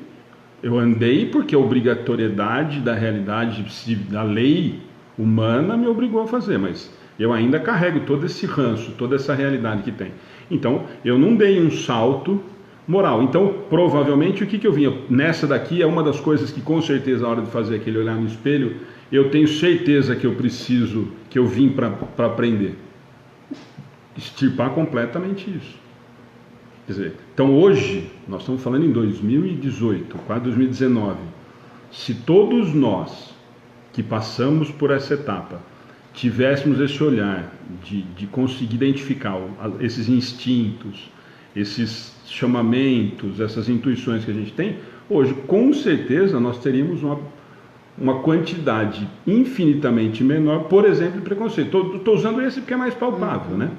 eu andei porque a obrigatoriedade da realidade, da lei humana me obrigou a fazer, mas eu ainda carrego todo esse ranço, toda essa realidade que tem. Então, eu não dei um salto moral. Então, provavelmente, o que eu vinha nessa daqui é uma das coisas que, com certeza, na hora de fazer aquele olhar no espelho, eu tenho certeza que que eu vim para aprender. Extirpar completamente isso. Quer dizer, então hoje, nós estamos falando em 2018, quase 2019, se todos nós que passamos por essa etapa tivéssemos esse olhar de conseguir identificar esses instintos, esses chamamentos, essas intuições que a gente tem, hoje com certeza nós teríamos uma quantidade infinitamente menor, por exemplo, de preconceito. Estou usando esse porque é mais palpável, né?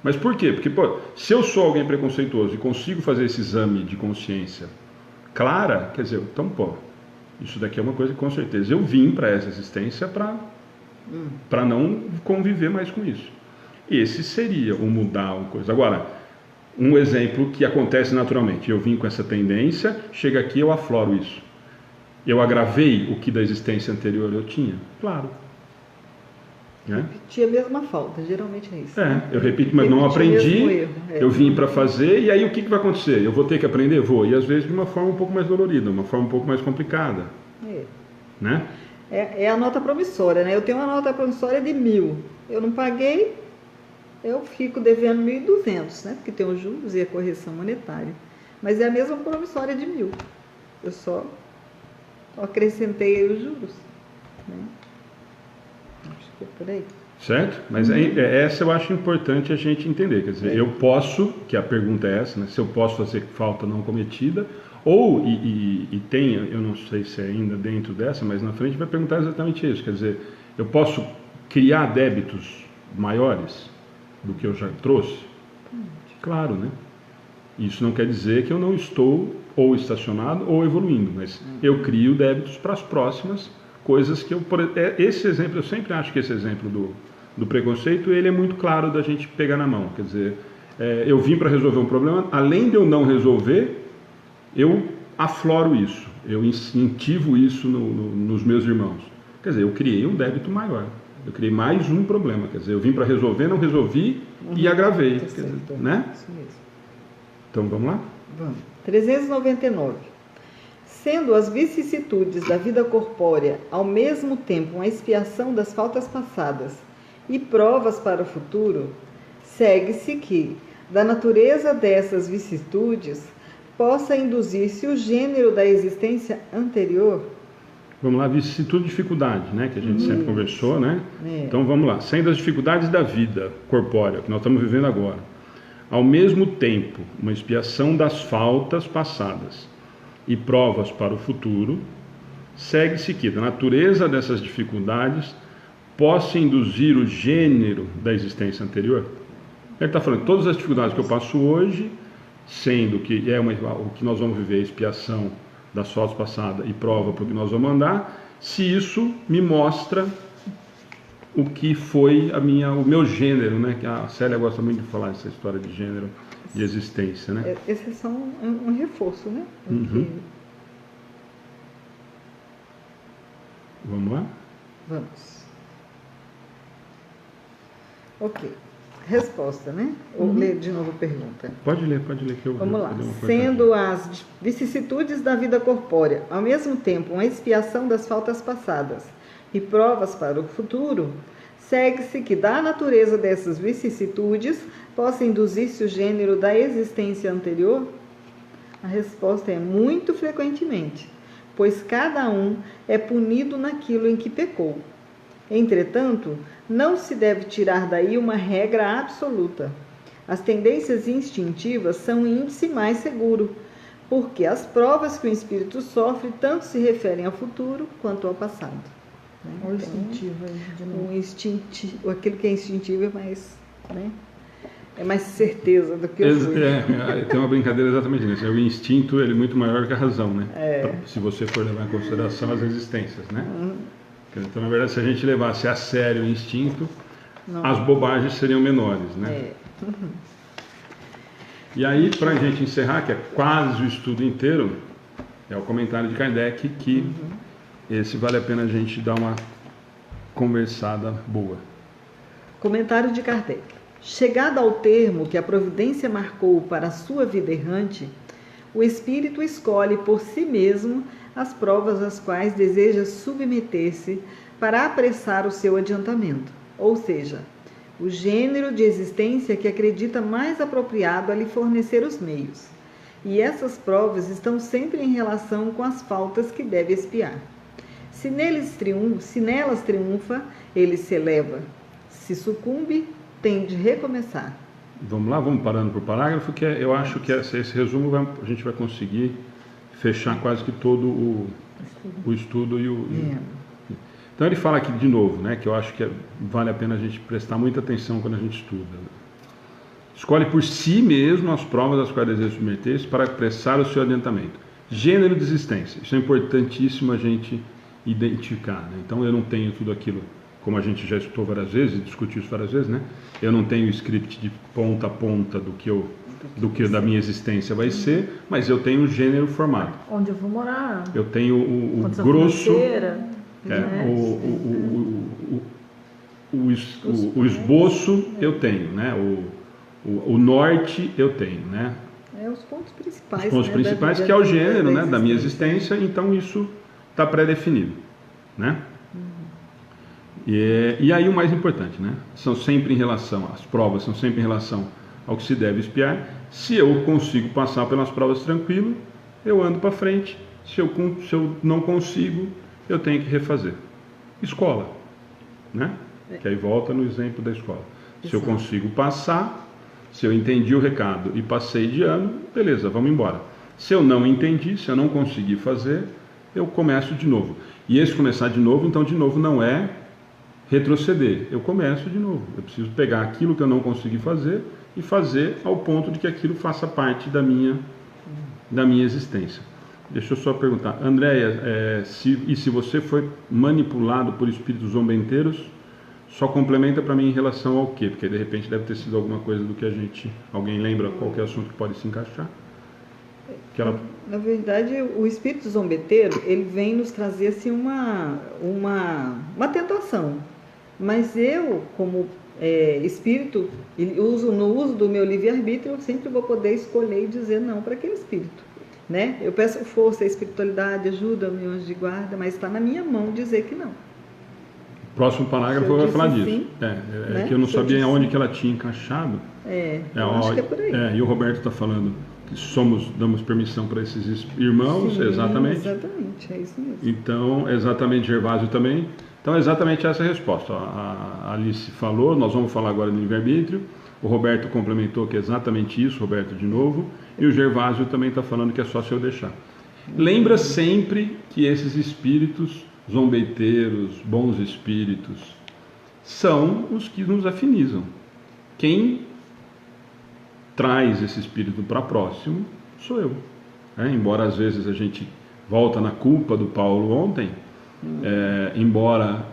Mas por quê? Porque, se eu sou alguém preconceituoso e consigo fazer esse exame de consciência clara, quer dizer, então, isso daqui é uma coisa que com certeza eu vim para essa existência para não conviver mais com isso. Esse seria o mudar uma coisa. Agora, um exemplo que acontece naturalmente. Eu vim com essa tendência, chega aqui eu afloro isso. Eu agravei o que da existência anterior eu tinha? Claro. Né? Repetir a mesma falta, geralmente é isso. Eu repito, mas não aprendi, eu vim para fazer, e aí o que vai acontecer? Eu vou ter que aprender? Vou, e às vezes de uma forma um pouco mais dolorida, uma forma um pouco mais complicada. Né? É a nota promissória, né? Eu tenho uma nota promissória de 1.000, eu não paguei, eu fico devendo 1.200, né? Porque tem os juros e a correção monetária. Mas é a mesma promissória de 1.000, eu só acrescentei os juros, né? Por aí. Certo? Mas essa eu acho importante a gente entender. Quer dizer, eu posso, que a pergunta é essa, né? Se eu posso fazer falta não cometida, ou, e tem, eu não sei se é ainda dentro dessa, mas na frente vai perguntar exatamente isso. Quer dizer, eu posso criar débitos maiores do que eu já trouxe? Claro, né? Isso não quer dizer que eu não estou ou estacionado ou evoluindo, mas eu crio débitos para as próximas coisas que eu... Esse exemplo, eu sempre acho que esse exemplo do preconceito, ele é muito claro da gente pegar na mão. Quer dizer, eu vim para resolver um problema, além de eu não resolver, eu afloro isso, eu incentivo isso nos meus irmãos. Quer dizer, eu criei um débito maior, eu criei mais um problema. Quer dizer, eu vim para resolver, não resolvi e agravei. Quer dizer, né? Isso mesmo. Então, vamos lá? Vamos. 399. Sendo as vicissitudes da vida corpórea ao mesmo tempo uma expiação das faltas passadas e provas para o futuro, segue-se que, da natureza dessas vicissitudes, possa induzir-se o gênero da existência anterior. Vamos lá, vicissitude e dificuldade, né? Que a gente sempre conversou, né? Então, vamos lá. Sendo as dificuldades da vida corpórea, que nós estamos vivendo agora, ao mesmo tempo, uma expiação das faltas passadas e provas para o futuro, segue-se que, da natureza dessas dificuldades, possa induzir o gênero da existência anterior. Ele está falando que todas as dificuldades que eu passo hoje, sendo que o que nós vamos viver, expiação das faltas passadas e prova para o que nós vamos andar, se isso me mostra o que foi o meu gênero, né? Que a Célia gosta muito de falar dessa história de gênero de existência, né? Esse é só um reforço, né? Vamos lá? Vamos. Ok. Resposta, né? Ou ler de novo a pergunta? Pode ler que eu... Vamos lá. Sendo as vicissitudes da vida corpórea, ao mesmo tempo, uma expiação das faltas passadas e provas para o futuro, segue-se que da natureza dessas vicissitudes possa induzir-se o gênero da existência anterior? A resposta é muito frequentemente, pois cada um é punido naquilo em que pecou. Entretanto, não se deve tirar daí uma regra absoluta. As tendências instintivas são um índice mais seguro, porque as provas que o espírito sofre tanto se referem ao futuro quanto ao passado. O instintivo aí, de novo. Aquilo que é instintivo é mais, né? É mais certeza do que o fui. Tem uma brincadeira exatamente nisso. O instinto ele é muito maior que a razão, né? Se você for levar em consideração as existências, né? Então, na verdade, se a gente levasse a sério o instinto, as bobagens seriam menores, né? E aí, para a gente encerrar, que é quase o estudo inteiro, é o comentário de Kardec, que esse vale a pena a gente dar uma conversada boa. Comentário de Kardec. Chegado ao termo que a providência marcou para a sua vida errante, o espírito escolhe por si mesmo as provas às quais deseja submeter-se para apressar o seu adiantamento, ou seja, o gênero de existência que acredita mais apropriado a lhe fornecer os meios. E essas provas estão sempre em relação com as faltas que deve expiar. Se nelas triunfa, ele se eleva. Se sucumbe, tem de recomeçar. Vamos lá, vamos parando por parágrafo, que eu acho que esse resumo a gente vai conseguir fechar quase que todo o estudo Então ele fala aqui de novo, né, que eu acho que vale a pena a gente prestar muita atenção quando a gente estuda. Escolhe por si mesmo as provas às quais deseja submeter-se para apressar o seu adiantamento. Gênero de existência. Isso é importantíssimo a gente identificar, né? Então eu não tenho tudo aquilo, como a gente já estudou várias vezes, discutiu isso várias vezes, né? Eu não tenho o script de ponta a ponta do que da minha existência vai ser, mas eu tenho um gênero formado. Onde eu vou morar? Eu tenho o grosso, o esboço eu tenho, né? O norte eu tenho, né? Os pontos principais. Os pontos principais, que é o gênero, né, da minha existência, então isso está pré-definido, né? E aí o mais importante, né? São sempre em relação, as provas são sempre em relação ao que se deve espiar. Se eu consigo passar pelas provas tranquilo, eu ando para frente. Se eu não consigo, eu tenho que refazer. Escola, né? Que aí volta no exemplo da escola. Se eu consigo passar, se eu entendi o recado e passei de ano, beleza, vamos embora. Se eu não entendi, se eu não consegui fazer, eu começo de novo. E esse começar de novo, então de novo não é retroceder. Eu começo de novo. Eu preciso pegar aquilo que eu não consegui fazer e fazer ao ponto de que aquilo faça parte da minha existência. Deixa eu só perguntar, Andréia, se você foi manipulado por espíritos zombenteiros, só complementa para mim em relação ao quê? Porque de repente deve ter sido alguma coisa do que alguém lembra qualquer assunto que pode se encaixar? Na verdade, o espírito zombeteiro, ele vem nos trazer assim uma tentação. Mas eu, como espírito, no uso do meu livre-arbítrio, eu sempre vou poder escolher e dizer não para aquele espírito, né? Eu peço força, espiritualidade, ajuda, meu anjo de guarda, mas está na minha mão dizer que não. Próximo parágrafo vai falar disso. Sim, né? Que eu não sabia onde que ela tinha encaixado. Eu acho que é por aí. E o Roberto está falando que damos permissão para esses irmãos, sim, exatamente. Exatamente, é isso mesmo. Então, exatamente, Gervásio também. Então, é exatamente essa a resposta. A Alice falou, nós vamos falar agora do livre-arbítrio. O Roberto complementou que é exatamente isso, Roberto de novo. E o Gervásio também está falando que é só se eu deixar. Lembra sempre que esses espíritos zombeteiros, bons espíritos, são os que nos afinizam. Quem traz esse espírito para próximo sou eu. Embora às vezes a gente volta na culpa do Paulo ontem, embora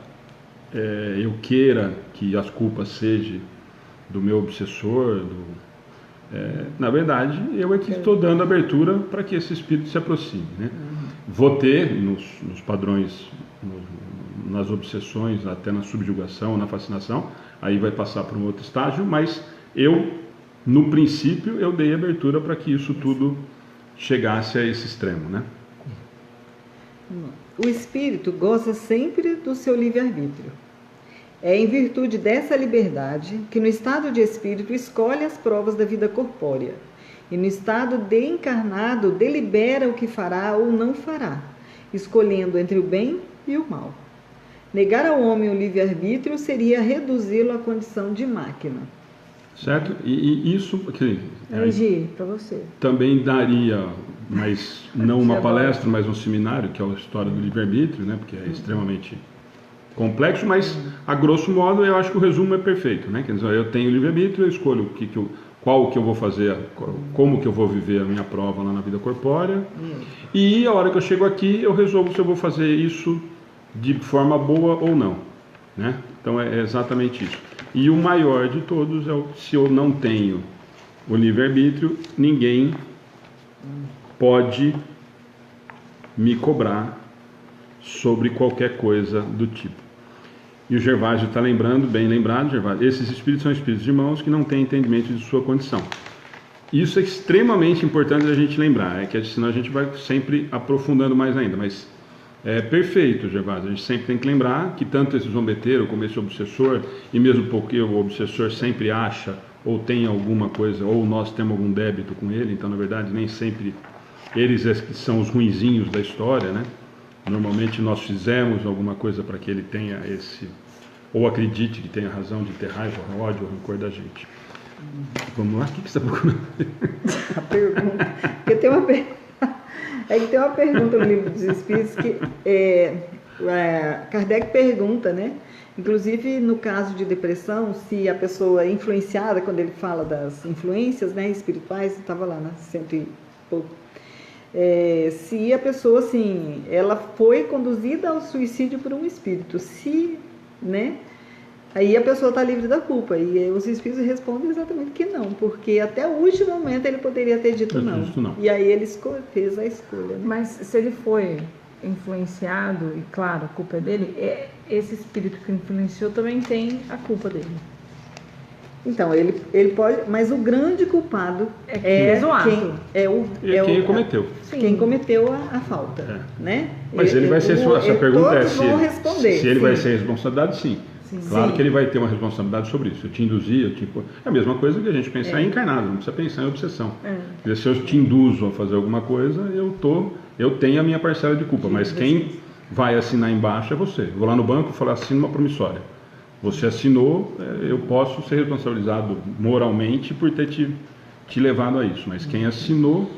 eu queira que as culpas sejam do meu obsessor, na verdade eu é que estou dando abertura para que esse espírito se aproxime, né? Vou ter nos padrões, nas obsessões, até na subjugação, na fascinação, aí vai passar para um outro estágio, mas no princípio, eu dei abertura para que isso tudo chegasse a esse extremo, né? O espírito goza sempre do seu livre-arbítrio. É em virtude dessa liberdade que no estado de espírito escolhe as provas da vida corpórea e no estado de encarnado delibera o que fará ou não fará, escolhendo entre o bem e o mal. Negar ao homem o livre-arbítrio seria reduzi-lo à condição de máquina. Certo? E isso para você. Também daria, mas não uma palestra, mas um seminário, que é a história do livre-arbítrio, né? Porque é extremamente complexo, mas a grosso modo eu acho que o resumo é perfeito, né? Quer dizer, eu tenho livre-arbítrio, eu escolho qual que eu vou fazer, como que eu vou viver a minha prova lá na vida corpórea, e a hora que eu chego aqui eu resolvo se eu vou fazer isso de forma boa ou não, né? Então é exatamente isso. E o maior de todos é se eu não tenho o livre-arbítrio, ninguém pode me cobrar sobre qualquer coisa do tipo. E o Gervásio está lembrando, bem lembrado, Gervásio, esses espíritos são espíritos de irmãos que não têm entendimento de sua condição. Isso é extremamente importante a gente lembrar, que senão a gente vai sempre aprofundando mais ainda, mas é perfeito, Gervásio. A gente sempre tem que lembrar que tanto esse zombeteiro como esse obsessor, e mesmo porque o obsessor sempre acha ou tem alguma coisa, ou nós temos algum débito com ele, então na verdade nem sempre eles são os ruinzinhos da história, né? Normalmente nós fizemos alguma coisa para que ele tenha ou acredite que tenha razão de ter raiva, ódio ou rancor da gente. Vamos lá, o que você está procurando? A pergunta, porque tem uma pergunta no Livro dos Espíritos que Kardec pergunta, né? Inclusive no caso de depressão, se a pessoa é influenciada, quando ele fala das influências, né, espirituais, estava lá na 100 e pouco, se a pessoa, assim, ela foi conduzida ao suicídio por um espírito, né, aí a pessoa está livre da culpa, e os espíritos respondem exatamente que não, porque até o último momento ele poderia ter dito não. E aí ele fez a escolha, né? Mas se ele foi influenciado, e claro, a culpa é dele, esse espírito que influenciou também tem a culpa dele. Então, ele pode, mas o grande culpado é quem cometeu. Quem cometeu a falta, né? Mas ele vai ser, essa pergunta é se ele vai ser responsabilizado, sim. Claro que ele vai ter uma responsabilidade sobre isso. Eu te induzi, é a mesma coisa que a gente pensar em encarnado, não precisa pensar em obsessão. Quer dizer, se eu te induzo a fazer alguma coisa, eu tenho a minha parcela de culpa, mas quem vai assinar embaixo é você. Eu vou lá no banco e falar, assina uma promissória. Você assinou, eu posso ser responsabilizado moralmente por ter te levado a isso, mas quem assinou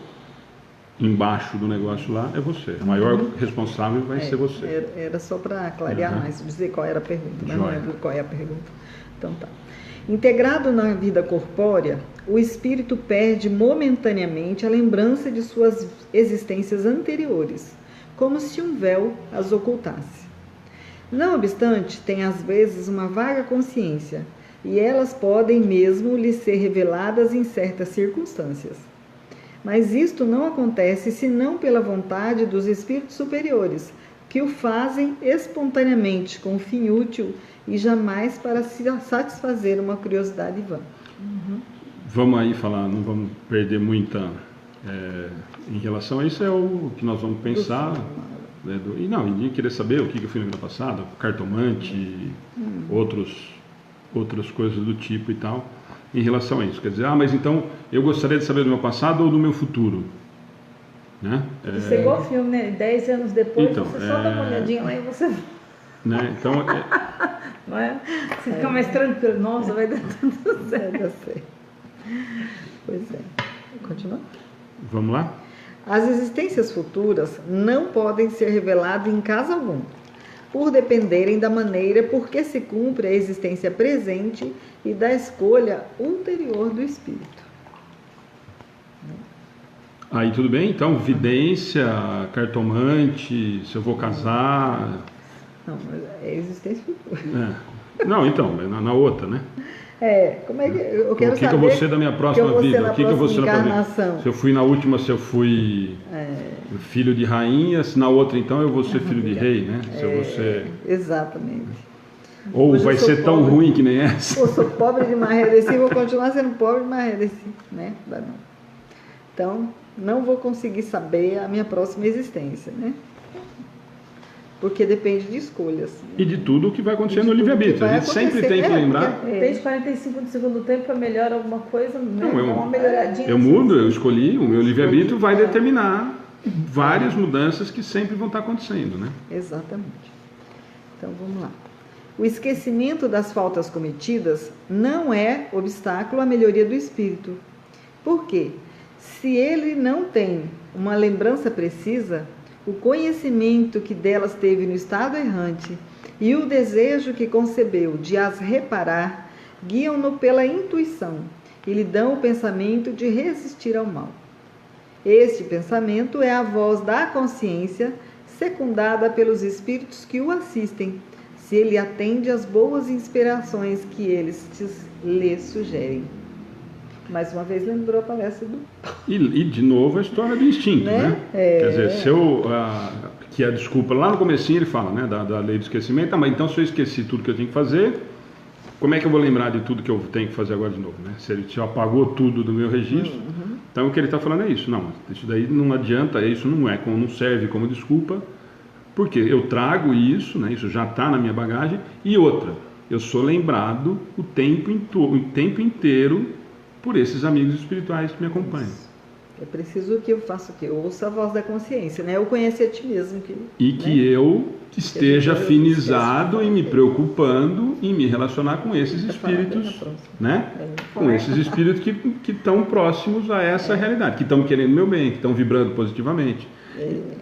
embaixo do negócio lá é você. O maior responsável vai ser você. Era só para clarear mais, dizer qual era a pergunta, mas não lembro qual é a pergunta. Então tá. Integrado na vida corpórea, o espírito perde momentaneamente a lembrança de suas existências anteriores, como se um véu as ocultasse. Não obstante, tem às vezes uma vaga consciência, e elas podem mesmo lhe ser reveladas em certas circunstâncias. Mas isto não acontece senão pela vontade dos espíritos superiores, que o fazem espontaneamente, com fim útil e jamais para satisfazer uma curiosidade vã. Vamos aí falar, não vamos perder muita... em relação a isso, é o que nós vamos pensar... E querer saber o que eu fui na vida passada, cartomante, outras coisas do tipo e tal, em relação a isso. Quer dizer, mas então eu gostaria de saber do meu passado ou do meu futuro? Né? Isso é igual filme, né? 10 anos depois, então, você só dá uma olhadinha lá e você... Né? Então, não é? Você fica mais tranquilo, nossa, vai dar tudo certo. Pois é. Continua? Vamos lá? As existências futuras não podem ser reveladas em caso algum, por dependerem da maneira por que se cumpre a existência presente e da escolha ulterior do espírito. Aí tudo bem? Então, vidência, cartomante, se eu vou casar... Não, mas é existência futura. Não, então, na outra, né? Como é que eu quero saber? O que eu vou ser da minha próxima vida? O que eu vou ser na próxima vida? Se eu fui na última, se eu fui filho de rainha, se na outra, então, eu vou ser filho de rei, né? Se eu vou ser... Exatamente. Ou hoje vai ser tão ruim que nem essa. Eu sou pobre de Marredeci, vou continuar sendo pobre de Marredeci, né? Então, não vou conseguir saber a minha próxima existência, né? Porque depende de escolhas. E de tudo o que vai acontecer no livre-arbítrio. A gente sempre tem que lembrar... Desde 45 do segundo tempo, para melhorar alguma coisa, uma melhoradinha. Eu mudo, eu escolhi, o meu livre-arbítrio vai determinar várias mudanças que sempre vão estar acontecendo, né? Exatamente. Então, vamos lá. O esquecimento das faltas cometidas não é obstáculo à melhoria do espírito. Por quê? Se ele não tem uma lembrança precisa... O conhecimento que delas teve no estado errante e o desejo que concebeu de as reparar guiam-no pela intuição e lhe dão o pensamento de resistir ao mal. Este pensamento é a voz da consciência, secundada pelos espíritos que o assistem, se ele atende às boas inspirações que eles lhe sugerem. Mais uma vez lembrou a palestra do... E de novo a história do instinto, né? Quer dizer, se eu... que a desculpa, lá no comecinho ele fala, né, da lei do esquecimento, mas então se eu esqueci tudo que eu tenho que fazer, como é que eu vou lembrar de tudo que eu tenho que fazer agora de novo, né? Se ele apagou tudo do meu registro, então o que ele está falando é isso. Não, isso daí não adianta, isso não serve como desculpa, porque eu trago isso, né, isso já está na minha bagagem, e outra, eu sou lembrado o tempo inteiro por esses amigos espirituais que me acompanham. É preciso que eu faça o quê? Eu ouça a voz da consciência, né? Eu conheço a ti mesmo. Que eu esteja afinizado e me preocupando em me relacionar com esses espíritos, né? Com esses espíritos que estão próximos a essa realidade, que estão querendo o meu bem, que estão vibrando positivamente.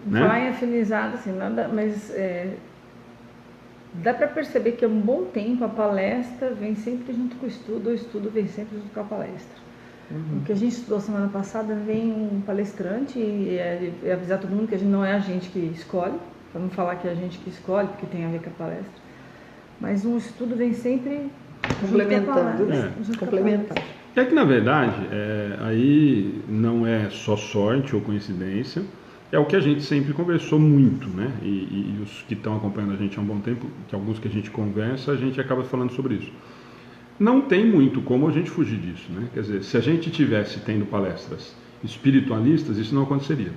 Né? Vai afinizado, assim, nada, mas dá para perceber que há um bom tempo a palestra vem sempre junto com o estudo vem sempre junto com a palestra. O que a gente estudou semana passada, vem um palestrante e avisar todo mundo que a gente não é a gente que escolhe, para não falar que é a gente que escolhe, porque tem a ver com a palestra, mas um estudo vem sempre complementando. Complementando. É que na verdade, aí não é só sorte ou coincidência, é o que a gente sempre conversou muito, né? E os que estão acompanhando a gente há um bom tempo, que alguns que a gente conversa, a gente acaba falando sobre isso. Não tem muito como a gente fugir disso, né? Quer dizer, se a gente tivesse tendo palestras espiritualistas, isso não aconteceria.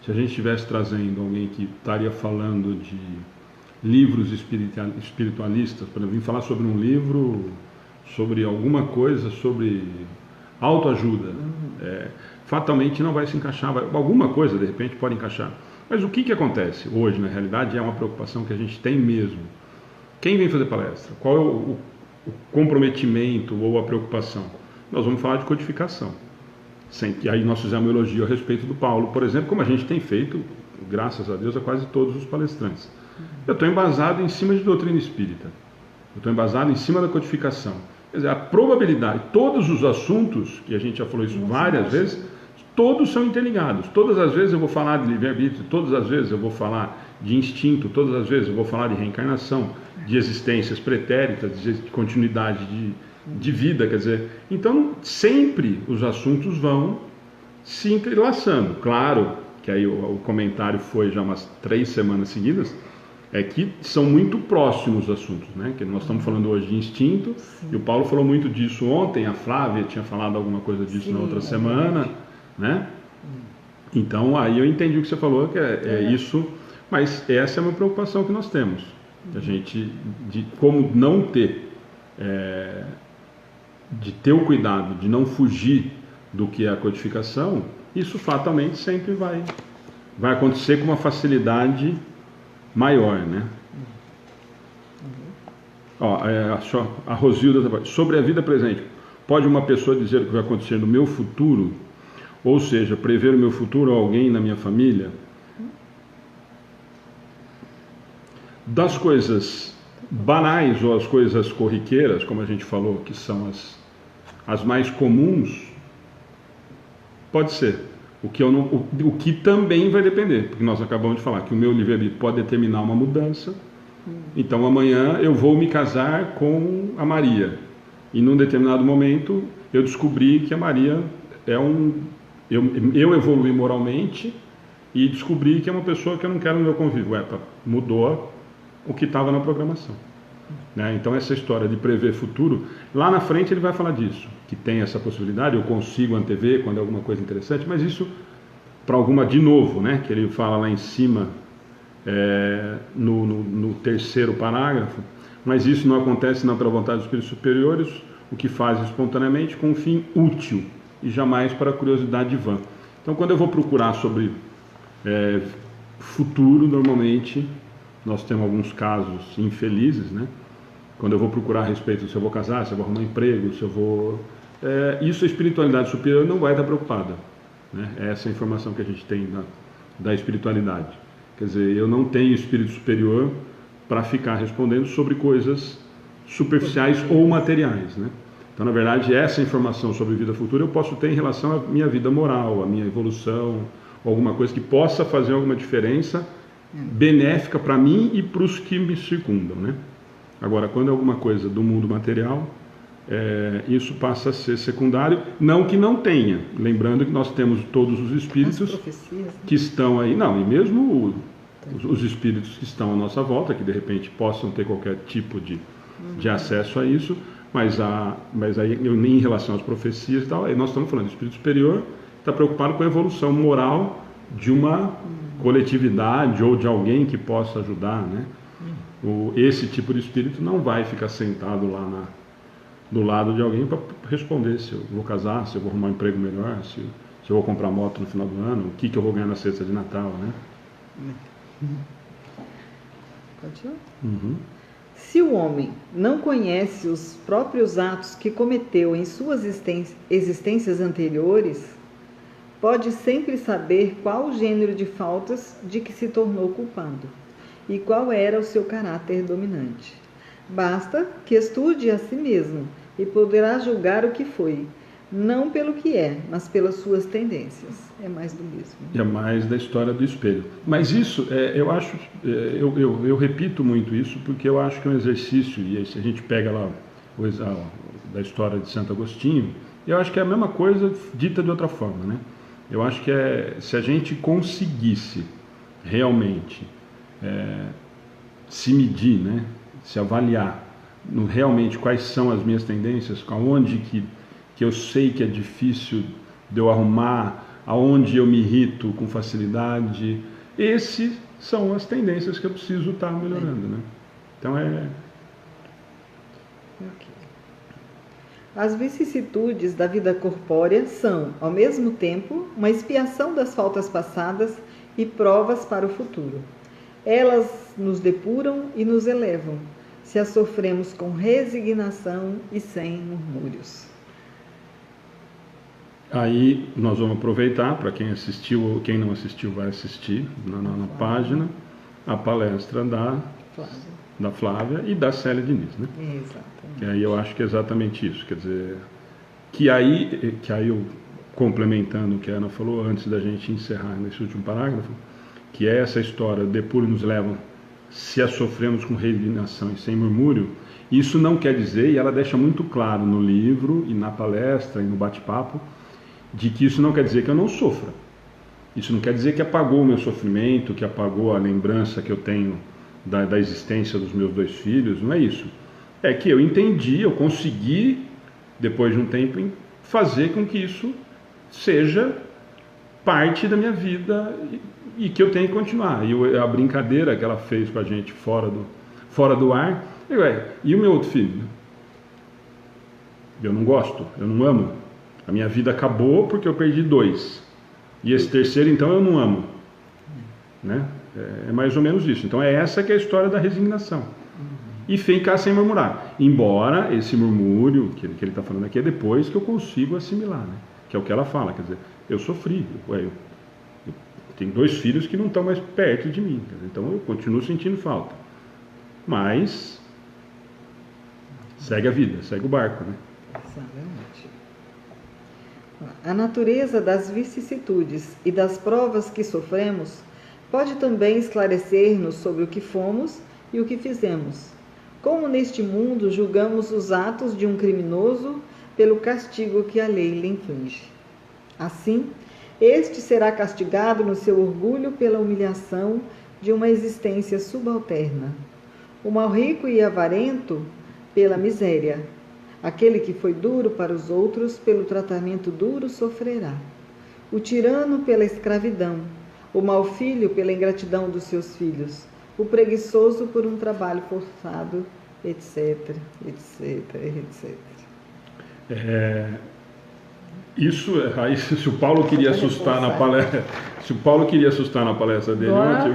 Se a gente estivesse trazendo alguém que estaria falando de livros espiritualistas, por exemplo, vir falar sobre um livro, sobre alguma coisa, sobre autoajuda, fatalmente não vai se encaixar. Alguma coisa, de repente, pode encaixar. Mas o que acontece hoje, na realidade, é uma preocupação que a gente tem mesmo. Quem vem fazer palestra? Qual é o comprometimento ou a preocupação? Nós vamos falar de codificação. E aí nós fizemos um elogio a respeito do Paulo, por exemplo, como a gente tem feito, graças a Deus, a quase todos os palestrantes. Eu estou embasado em cima de doutrina espírita. Eu estou embasado em cima da codificação. Quer dizer, a probabilidade, todos os assuntos, que a gente já falou isso várias vezes, todos são interligados. Todas as vezes eu vou falar de livre-arbítrio, todas as vezes eu vou falar de instinto, todas as vezes eu vou falar de reencarnação, de existências pretéritas, de continuidade de vida, quer dizer, então sempre os assuntos vão se entrelaçando. Claro que aí o comentário foi já umas 3 semanas seguidas, é que são muito próximos os assuntos, né? Que nós estamos falando hoje de instinto, e o Paulo falou muito disso ontem, a Flávia tinha falado alguma coisa disso na outra semana, né? Então aí eu entendi o que você falou, que é isso, mas essa é uma preocupação que nós temos, a gente, de como não ter, de ter o cuidado de não fugir do que é a codificação, isso fatalmente sempre vai acontecer com uma facilidade maior, né? A Rosilda, sobre a vida presente, pode uma pessoa dizer o que vai acontecer no meu futuro? Ou seja, prever o meu futuro a alguém na minha família? Das coisas banais ou as coisas corriqueiras, como a gente falou, que são as mais comuns, pode ser. O que também vai depender, porque nós acabamos de falar que o meu livre-arbítrio pode determinar uma mudança. Então amanhã eu vou me casar com a Maria, e num determinado momento eu descobri que a Maria é eu evolui moralmente e descobri que é uma pessoa que eu não quero no meu convívio. Mudou o que estava na programação, né? Então essa história de prever futuro, lá na frente ele vai falar disso, que tem essa possibilidade, eu consigo antever quando é alguma coisa interessante, mas isso para alguma, de novo, né, que ele fala lá em cima, no terceiro parágrafo, mas isso não acontece não pela vontade dos espíritos superiores, o que faz espontaneamente com um fim útil e jamais para curiosidade vã. Então quando eu vou procurar sobre futuro, normalmente nós temos alguns casos infelizes, né? Quando eu vou procurar a respeito se eu vou casar, se eu vou arrumar emprego, se eu vou... isso a espiritualidade superior não vai estar preocupada, né? Essa é a informação que a gente tem da espiritualidade. Quer dizer, eu não tenho espírito superior para ficar respondendo sobre coisas superficiais ou materiais, né? Então, na verdade, essa informação sobre vida futura eu posso ter em relação à minha vida moral, à minha evolução, ou alguma coisa que possa fazer alguma diferença benéfica para mim e para os que me circundam, né? Agora, quando é alguma coisa do mundo material, isso passa a ser secundário, não que não tenha. Lembrando que nós temos todos os espíritos que estão aí, não, e mesmo os espíritos que estão à nossa volta, que de repente possam ter qualquer tipo de acesso a isso, mas aí em relação às profecias e tal, aí nós estamos falando, o espírito superior está preocupado com a evolução moral de uma coletividade ou de alguém que possa ajudar, né? Esse tipo de espírito não vai ficar sentado lá do lado de alguém para responder se eu vou casar, se eu vou arrumar um emprego melhor, se eu vou comprar moto no final do ano, o que eu vou ganhar na cesta de Natal, né? Pode ir? Se o homem não conhece os próprios atos que cometeu em suas existências anteriores, pode sempre saber qual o gênero de faltas de que se tornou culpado e qual era o seu caráter dominante. Basta que estude a si mesmo e poderá julgar o que foi, não pelo que é, mas pelas suas tendências. É mais do mesmo. É mais da história do espelho. Mas isso, eu acho, eu repito muito isso, porque eu acho que é um exercício, e se a gente pega lá da história de Santo Agostinho, eu acho que é a mesma coisa dita de outra forma, né? Eu acho que se a gente conseguisse realmente se medir, né? Se avaliar realmente quais são as minhas tendências, aonde que eu sei que é difícil de eu arrumar, aonde eu me irrito com facilidade, esses são as tendências que eu preciso estar melhorando, né? Então As vicissitudes da vida corpórea são, ao mesmo tempo, uma expiação das faltas passadas e provas para o futuro. Elas nos depuram e nos elevam, se as sofremos com resignação e sem murmúrios. Aí nós vamos aproveitar, para quem assistiu ou quem não assistiu vai assistir na página, a palestra da Flávia e da Célia Diniz, né? Exatamente. E aí eu acho que é exatamente isso, quer dizer, que aí eu, complementando o que a Ana falou antes da gente encerrar nesse último parágrafo, que é essa história, depura e nos leva, se a sofremos com resignação e sem murmúrio, isso não quer dizer, e ela deixa muito claro no livro e na palestra e no bate-papo, de que isso não quer dizer que eu não sofra. Isso não quer dizer que apagou o meu sofrimento, que apagou a lembrança que eu tenho da existência dos meus 2 filhos, não é isso. É que eu entendi, eu consegui, depois de um tempo, fazer com que isso seja parte da minha vida e que eu tenho que continuar. E a brincadeira que ela fez com a gente fora do ar, e o meu outro filho? Eu não gosto, eu não amo. A minha vida acabou porque eu perdi 2. E esse terceiro, então, eu não amo. Né? É mais ou menos isso. Então, essa que é a história da resignação. E ficar sem murmurar. Embora esse murmúrio que ele está falando aqui é depois que eu consigo assimilar. Né? Que é o que ela fala. Quer dizer, eu sofri. Eu tenho 2 filhos que não estão mais perto de mim. Então, eu continuo sentindo falta. Mas, segue a vida, segue o barco. Né? Exatamente. A natureza das vicissitudes e das provas que sofremos pode também esclarecer-nos sobre o que fomos e o que fizemos. Como neste mundo julgamos os atos de um criminoso pelo castigo que a lei lhe inflige. Assim, este será castigado no seu orgulho pela humilhação de uma existência subalterna. O mal rico e avarento pela miséria. Aquele que foi duro para os outros, pelo tratamento duro sofrerá. O tirano pela escravidão, o mau filho pela ingratidão dos seus filhos, o preguiçoso por um trabalho forçado, etc, etc, etc. Aí, se o Paulo queria assustar na palestra, dele ontem,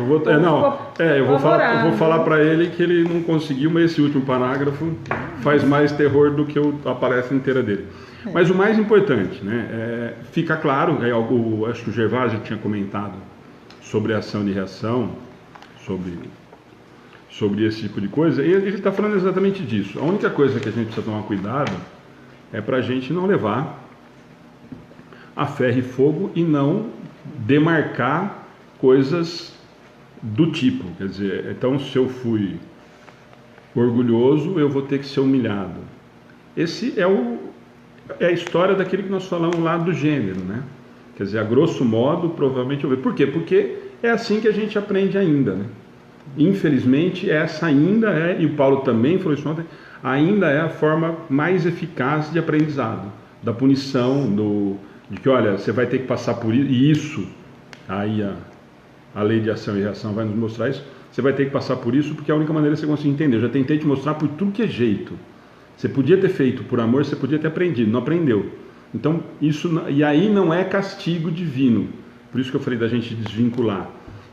eu vou falar para ele que ele não conseguiu, mas esse último parágrafo faz mais terror do que a palestra inteira dele. Mas o mais importante, né, fica claro, acho que o Gervásio tinha comentado sobre ação e reação, sobre esse tipo de coisa, e ele está falando exatamente disso. A única coisa que a gente precisa tomar cuidado é para a gente não levar a ferro e fogo e não demarcar coisas do tipo. Quer dizer, então, se eu fui orgulhoso, eu vou ter que ser humilhado. Esse é a história daquele que nós falamos lá do gênero, né? Quer dizer, a grosso modo, provavelmente eu vejo. Por quê? Porque é assim que a gente aprende ainda, né? Infelizmente, essa ainda e o Paulo também falou isso ontem, ainda é a forma mais eficaz de aprendizado, da punição, de que, olha, você vai ter que passar por isso, e isso, aí a lei de ação e reação vai nos mostrar isso, você vai ter que passar por isso porque é a única maneira que você consegue entender. Eu já tentei te mostrar por tudo que é jeito. Você podia ter feito por amor, você podia ter aprendido, não aprendeu. Então, e aí não é castigo divino, por isso que eu falei da gente desvincular.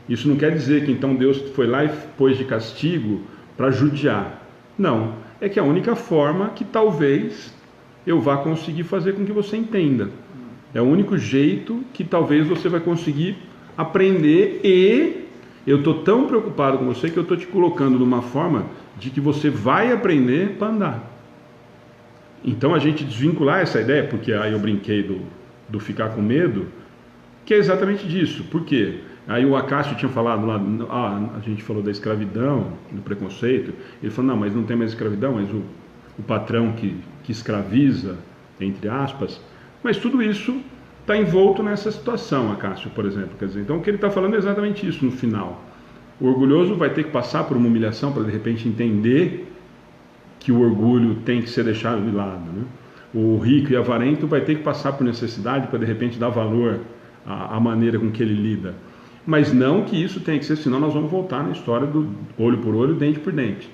Isso não quer dizer que então Deus foi lá e pôs de castigo para judiar. Não, é que é a única forma que talvez eu vá conseguir fazer com que você entenda. É o único jeito que talvez você vai conseguir aprender, e eu estou tão preocupado com você que eu estou te colocando numa forma de que você vai aprender para andar. Então a gente desvincular essa ideia, porque aí eu brinquei do ficar com medo, que é exatamente disso. Por quê? Aí o Acácio tinha falado lá, a gente falou da escravidão, do preconceito, ele falou, não, mas não tem mais escravidão, mas o patrão que escraviza, entre aspas, mas tudo isso está envolto nessa situação, Acácio, por exemplo. Quer dizer, então o que ele está falando é exatamente isso no final. O orgulhoso vai ter que passar por uma humilhação para de repente entender que o orgulho tem que ser deixado de lado, né? O rico e avarento vai ter que passar por necessidade para de repente dar valor à maneira com que ele lida. Mas não que isso tenha que ser, senão nós vamos voltar na história do olho por olho, dente por dente.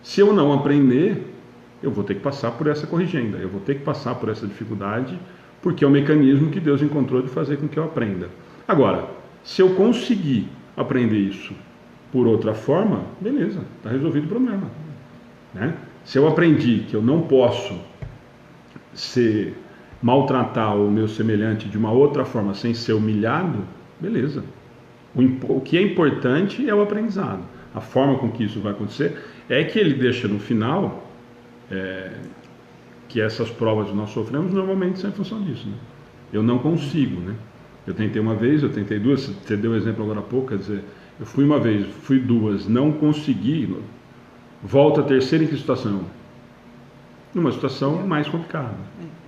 Se eu não aprender, eu vou ter que passar por essa corrigenda, eu vou ter que passar por essa dificuldade, porque é o mecanismo que Deus encontrou de fazer com que eu aprenda. Agora, se eu conseguir aprender isso por outra forma, beleza, está resolvido o problema, né? Se eu aprendi que eu não posso maltratar o meu semelhante de uma outra forma sem ser humilhado, beleza. O que é importante é o aprendizado. A forma com que isso vai acontecer é que ele deixa no final que essas provas que nós sofremos normalmente são em função disso, né? Eu não consigo, né? Eu tentei uma vez, eu tentei duas, você deu um exemplo agora há pouco, quer dizer, eu fui uma vez, fui duas, não consegui, volta a terceira em que situação? Numa situação mais complicada,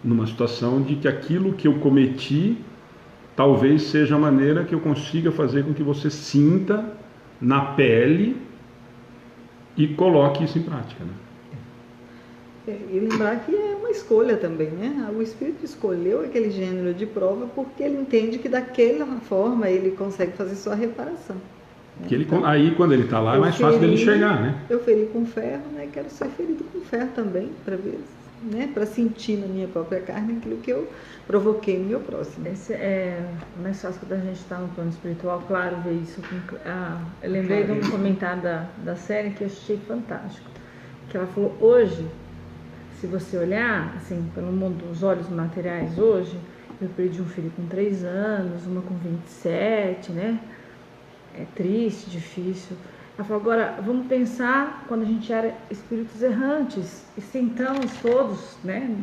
numa situação de que aquilo que eu cometi talvez seja a maneira que eu consiga fazer com que você sinta na pele e coloque isso em prática, né? E lembrar que é uma escolha também, né? O Espírito escolheu aquele gênero de prova porque ele entende que daquela forma ele consegue fazer sua reparação. Né? Que ele, então, aí quando ele está lá é mais fácil dele enxergar, né? Eu feri com ferro, né? Quero ser ferido com ferro também, para ver, né? Para sentir na minha própria carne aquilo que eu provoquei no meu próximo. Esse é mais fácil quando a gente está no plano espiritual, claro, ver isso. Eu lembrei de um comentário da série que eu achei fantástico. Que ela falou, hoje, se você olhar, assim, pelo mundo dos olhos materiais hoje, eu perdi um filho com 3 anos, uma com 27, né? É triste, difícil. Ela falou, agora, vamos pensar quando a gente era espíritos errantes e sentamos todos, né?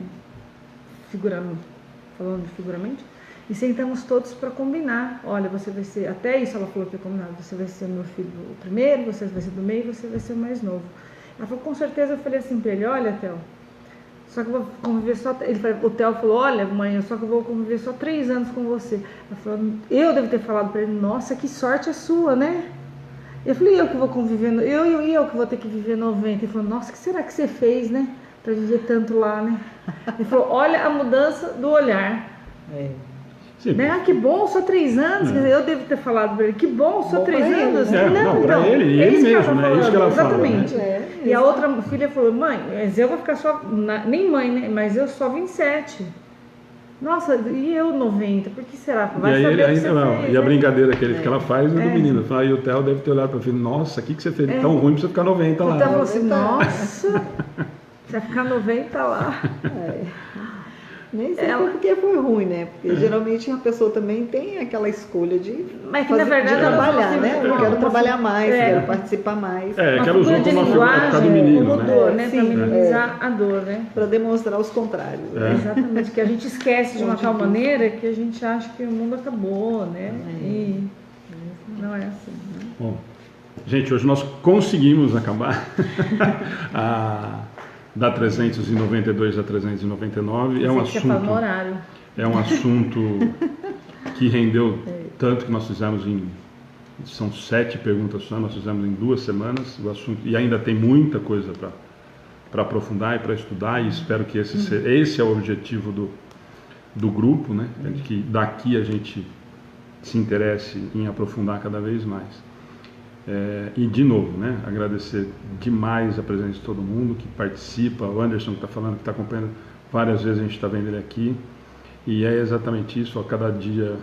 Falando figuramente, e sentamos todos para combinar. Olha, você vai ser, até isso ela falou que é combinado, você vai ser meu filho primeiro, você vai ser do meio, você vai ser o mais novo. Ela falou, com certeza. Eu falei assim para ele, olha, Theo, só que eu vou conviver só... O Theo falou, olha, mãe, só que eu vou conviver só 3 anos com você. Ela falou, eu devo ter falado para ele, nossa, que sorte é sua, né? Eu falei, eu que vou conviver, eu que vou ter que viver 90. Ele falou, nossa, o que será que você fez, né? Para viver tanto lá, né? Ele falou, olha a mudança do olhar. Né? Ah, que bom, só 3 anos. Quer dizer, eu devo ter falado para ele, que bom, só 3 anos. Não, para ele, e ele mesmo, né? É isso que ela fala. Exatamente. Né? E a outra filha falou, mãe, mas eu vou ficar só, nem mãe, né? Mas eu só 27. Nossa, e eu 90? Por que será? Vai saber o que você fez, e a brincadeira que ela faz é do menino. Fala, e o Theo deve ter olhado para o filho, nossa, o que você fez tão ruim para você ficar 90 lá? O Theo falou assim, nossa, você vai ficar 90 lá. Nem sei porque foi ruim, né? Porque geralmente a pessoa também tem aquela escolha de, mas que, na verdade, de trabalhar, né? Eu quero trabalhar mais, quero participar mais. Que ela usou como uma figura do menino, mudou, né? Para minimizar a dor, né? Para demonstrar os contrários. Exatamente, que a gente esquece de uma tal maneira que a gente acha que o mundo acabou, né? E não é assim, né? Bom, gente, hoje nós conseguimos acabar da 392 a 399 é um assunto que rendeu tanto que nós fizemos são 7 perguntas só, nós fizemos em 2 semanas o assunto, e ainda tem muita coisa para aprofundar e para estudar, e espero que esse é o objetivo do grupo, né? De que daqui a gente se interesse em aprofundar cada vez mais. E de novo, né, agradecer demais a presença de todo mundo que participa, o Anderson que está falando, que está acompanhando várias vezes, a gente está vendo ele aqui, e é exatamente isso, a cada dia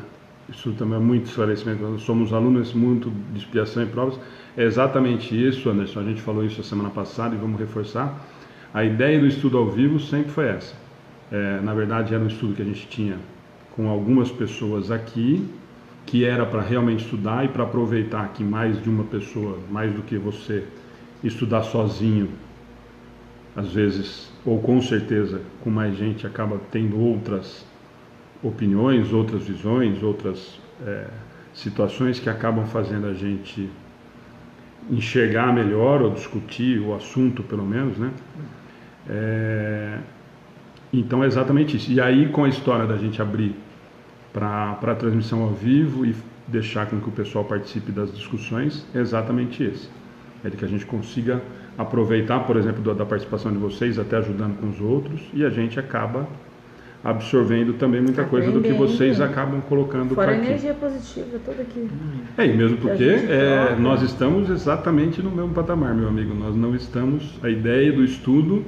isso também é muito esclarecimento, nós somos alunos nesse mundo de expiação e provas, é exatamente isso, Anderson, a gente falou isso a semana passada e vamos reforçar, a ideia do estudo ao vivo sempre foi essa, na verdade era um estudo que a gente tinha com algumas pessoas aqui, que era para realmente estudar e para aproveitar que mais de uma pessoa, mais do que você estudar sozinho, às vezes, ou com certeza, com mais gente, acaba tendo outras opiniões, outras visões, outras situações que acabam fazendo a gente enxergar melhor ou discutir o assunto, pelo menos, né? Então é exatamente isso. E aí, com a história da gente abrir para a transmissão ao vivo e deixar com que o pessoal participe das discussões é exatamente esse. É de que a gente consiga aproveitar, por exemplo, da participação de vocês, até ajudando com os outros, e a gente acaba absorvendo também muita coisa do que vocês acabam colocando para aqui. Fora a energia positiva toda aqui. E mesmo porque nós estamos exatamente no mesmo patamar, meu amigo. Nós não estamos... A ideia do estudo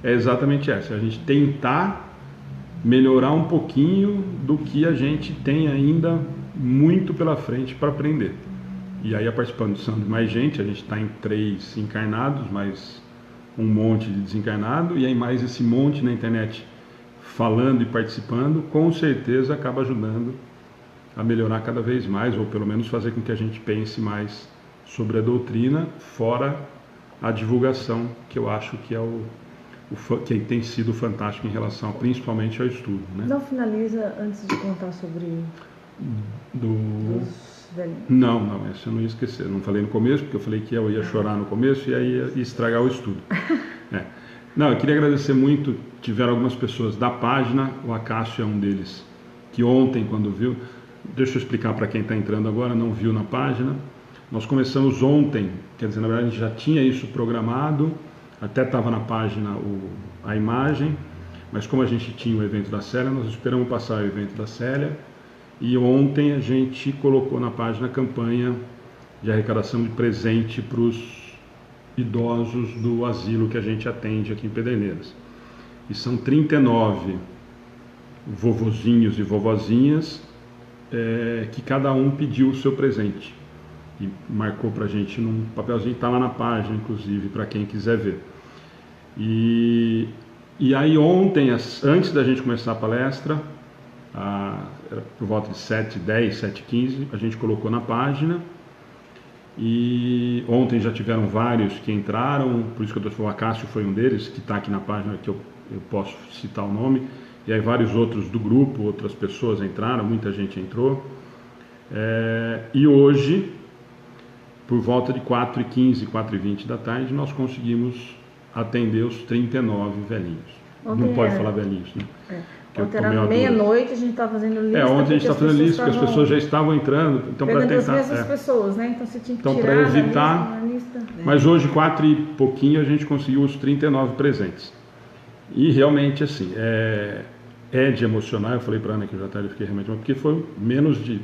é exatamente essa. A gente tentar melhorar um pouquinho do que a gente tem ainda muito pela frente para aprender. E aí a participação de mais gente, a gente está em 3 encarnados, mais um monte de desencarnado, e aí mais esse monte na internet falando e participando, com certeza acaba ajudando a melhorar cada vez mais, ou pelo menos fazer com que a gente pense mais sobre a doutrina, fora a divulgação, que eu acho que é que tem sido fantástico em relação principalmente ao estudo. Né? Não finaliza antes de contar sobre dos velhinhos. Não, essa eu não ia esquecer. Não falei no começo, porque eu falei que eu ia chorar no começo e aí ia estragar o estudo. Não, eu queria agradecer muito. Tiveram algumas pessoas da página, o Acácio é um deles, que ontem, quando viu, deixa eu explicar para quem está entrando agora, não viu na página. Nós começamos ontem, quer dizer, na verdade a gente já tinha isso programado, até estava na página a imagem, mas como a gente tinha o evento da Célia, nós esperamos passar o evento da Célia, e ontem a gente colocou na página a campanha de arrecadação de presente para os idosos do asilo que a gente atende aqui em Pederneiras. E são 39 vovozinhos e vovozinhas que cada um pediu o seu presente. E marcou para a gente num papelzinho, está lá na página, inclusive, para quem quiser ver. E aí ontem, antes da gente começar a palestra, era por volta de 7h10, 7h15, a gente colocou na página. E ontem já tiveram vários que entraram, por isso que eu estou falando, o Acácio foi um deles, que está aqui na página, que eu posso citar o nome, e aí vários outros do grupo, outras pessoas entraram, muita gente entrou. E hoje, por volta de 4h15, 4h20 da tarde, nós conseguimos atender os 39 velhinhos. Ontem não pode falar velhinhos, né? Ontem era meia-noite, a gente estava fazendo lista. Ontem a gente está fazendo lista, porque as pessoas já estavam entrando. Então, para tentar. As mesmas pessoas, né? Então você tinha que então, tirar para evitar. a lista. Mas hoje, 4 e pouquinho, a gente conseguiu os 39 presentes. E realmente, assim, é de emocionar. Eu falei para a Ana que já eu fiquei realmente, porque foi menos de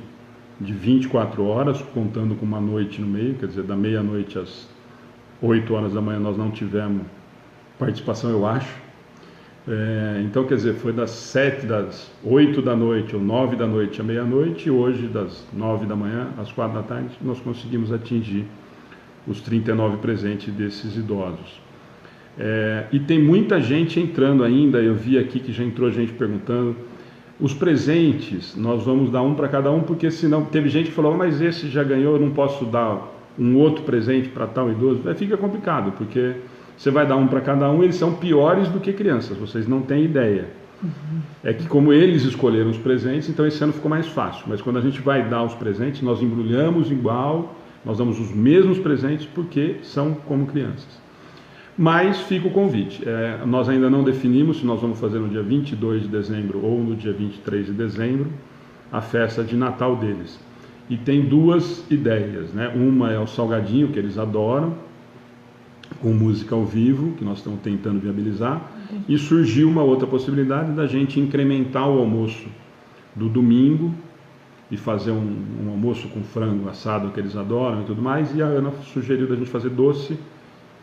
24 horas, contando com uma noite no meio, quer dizer, da meia-noite às 8 horas da manhã nós não tivemos participação, eu acho. Então, quer dizer, foi das 8 da noite ou 9 da noite à meia-noite, e hoje das 9 da manhã às 4 da tarde nós conseguimos atingir os 39 presentes desses idosos. E tem muita gente entrando ainda, eu vi aqui que já entrou gente perguntando. Os presentes, nós vamos dar um para cada um, porque senão, teve gente que falou, mas esse já ganhou, eu não posso dar um outro presente para tal idoso. Fica complicado, porque você vai dar um para cada um, eles são piores do que crianças, vocês não têm ideia. É que como eles escolheram os presentes, então esse ano ficou mais fácil, mas quando a gente vai dar os presentes, nós embrulhamos igual, nós damos os mesmos presentes, porque são como crianças. Mas fica o convite, nós ainda não definimos se nós vamos fazer no dia 22 de dezembro ou no dia 23 de dezembro a festa de Natal deles. E tem duas ideias, né? Uma é o salgadinho, que eles adoram, com música ao vivo, que nós estamos tentando viabilizar, e surgiu uma outra possibilidade da gente incrementar o almoço do domingo e fazer um almoço com frango assado, que eles adoram e tudo mais, e a Ana sugeriu da gente fazer doce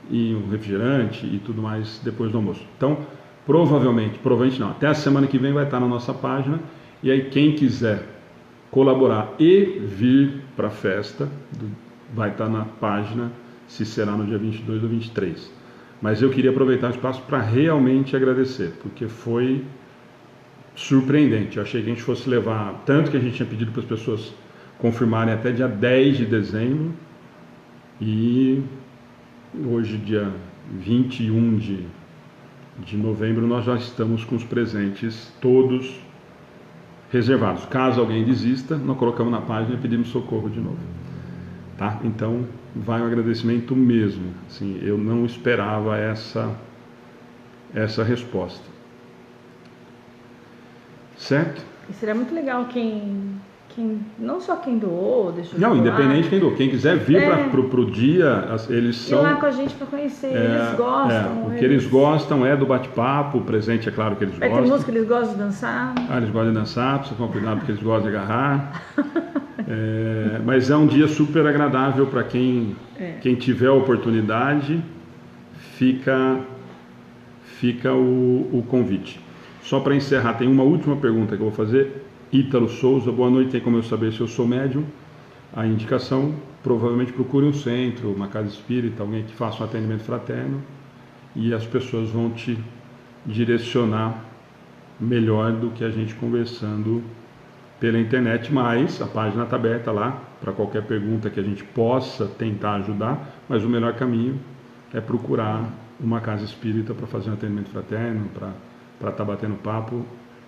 e um refrigerante e tudo mais depois do almoço. Então, provavelmente não, até a semana que vem vai estar na nossa página, e aí quem quiser colaborar e vir para a festa, vai estar na página, se será no dia 22 ou 23. Mas eu queria aproveitar o espaço para realmente agradecer, porque foi surpreendente. Eu achei que a gente fosse levar, tanto que a gente tinha pedido para as pessoas confirmarem até dia 10 de dezembro, e hoje, dia 21 de novembro, nós já estamos com os presentes todos reservados. Caso alguém desista, nós colocamos na página e pedimos socorro de novo. Tá? Então, vai um agradecimento mesmo. Assim, eu não esperava essa resposta. Certo? E seria muito legal não só quem doou, deixa eu Não, falar, independente de quem doou. Quem quiser vir pro dia, eles ir são... lá com a gente para conhecer, eles gostam. O que eles gostam é do bate-papo, o presente é claro que eles Vai gostam. ter música, eles gostam de dançar. Eles gostam de dançar, precisa tomar cuidado porque eles gostam de agarrar. Mas é um dia super agradável para quem tiver a oportunidade, fica o convite. Só para encerrar, tem uma última pergunta que eu vou fazer. Ítalo Souza, boa noite, tem como eu saber se eu sou médium? A indicação, provavelmente procure um centro, uma casa espírita, alguém que faça um atendimento fraterno e as pessoas vão te direcionar melhor do que a gente conversando pela internet, mas a página está aberta lá para qualquer pergunta que a gente possa tentar ajudar, mas o melhor caminho é procurar uma casa espírita para fazer um atendimento fraterno, para estar batendo papo.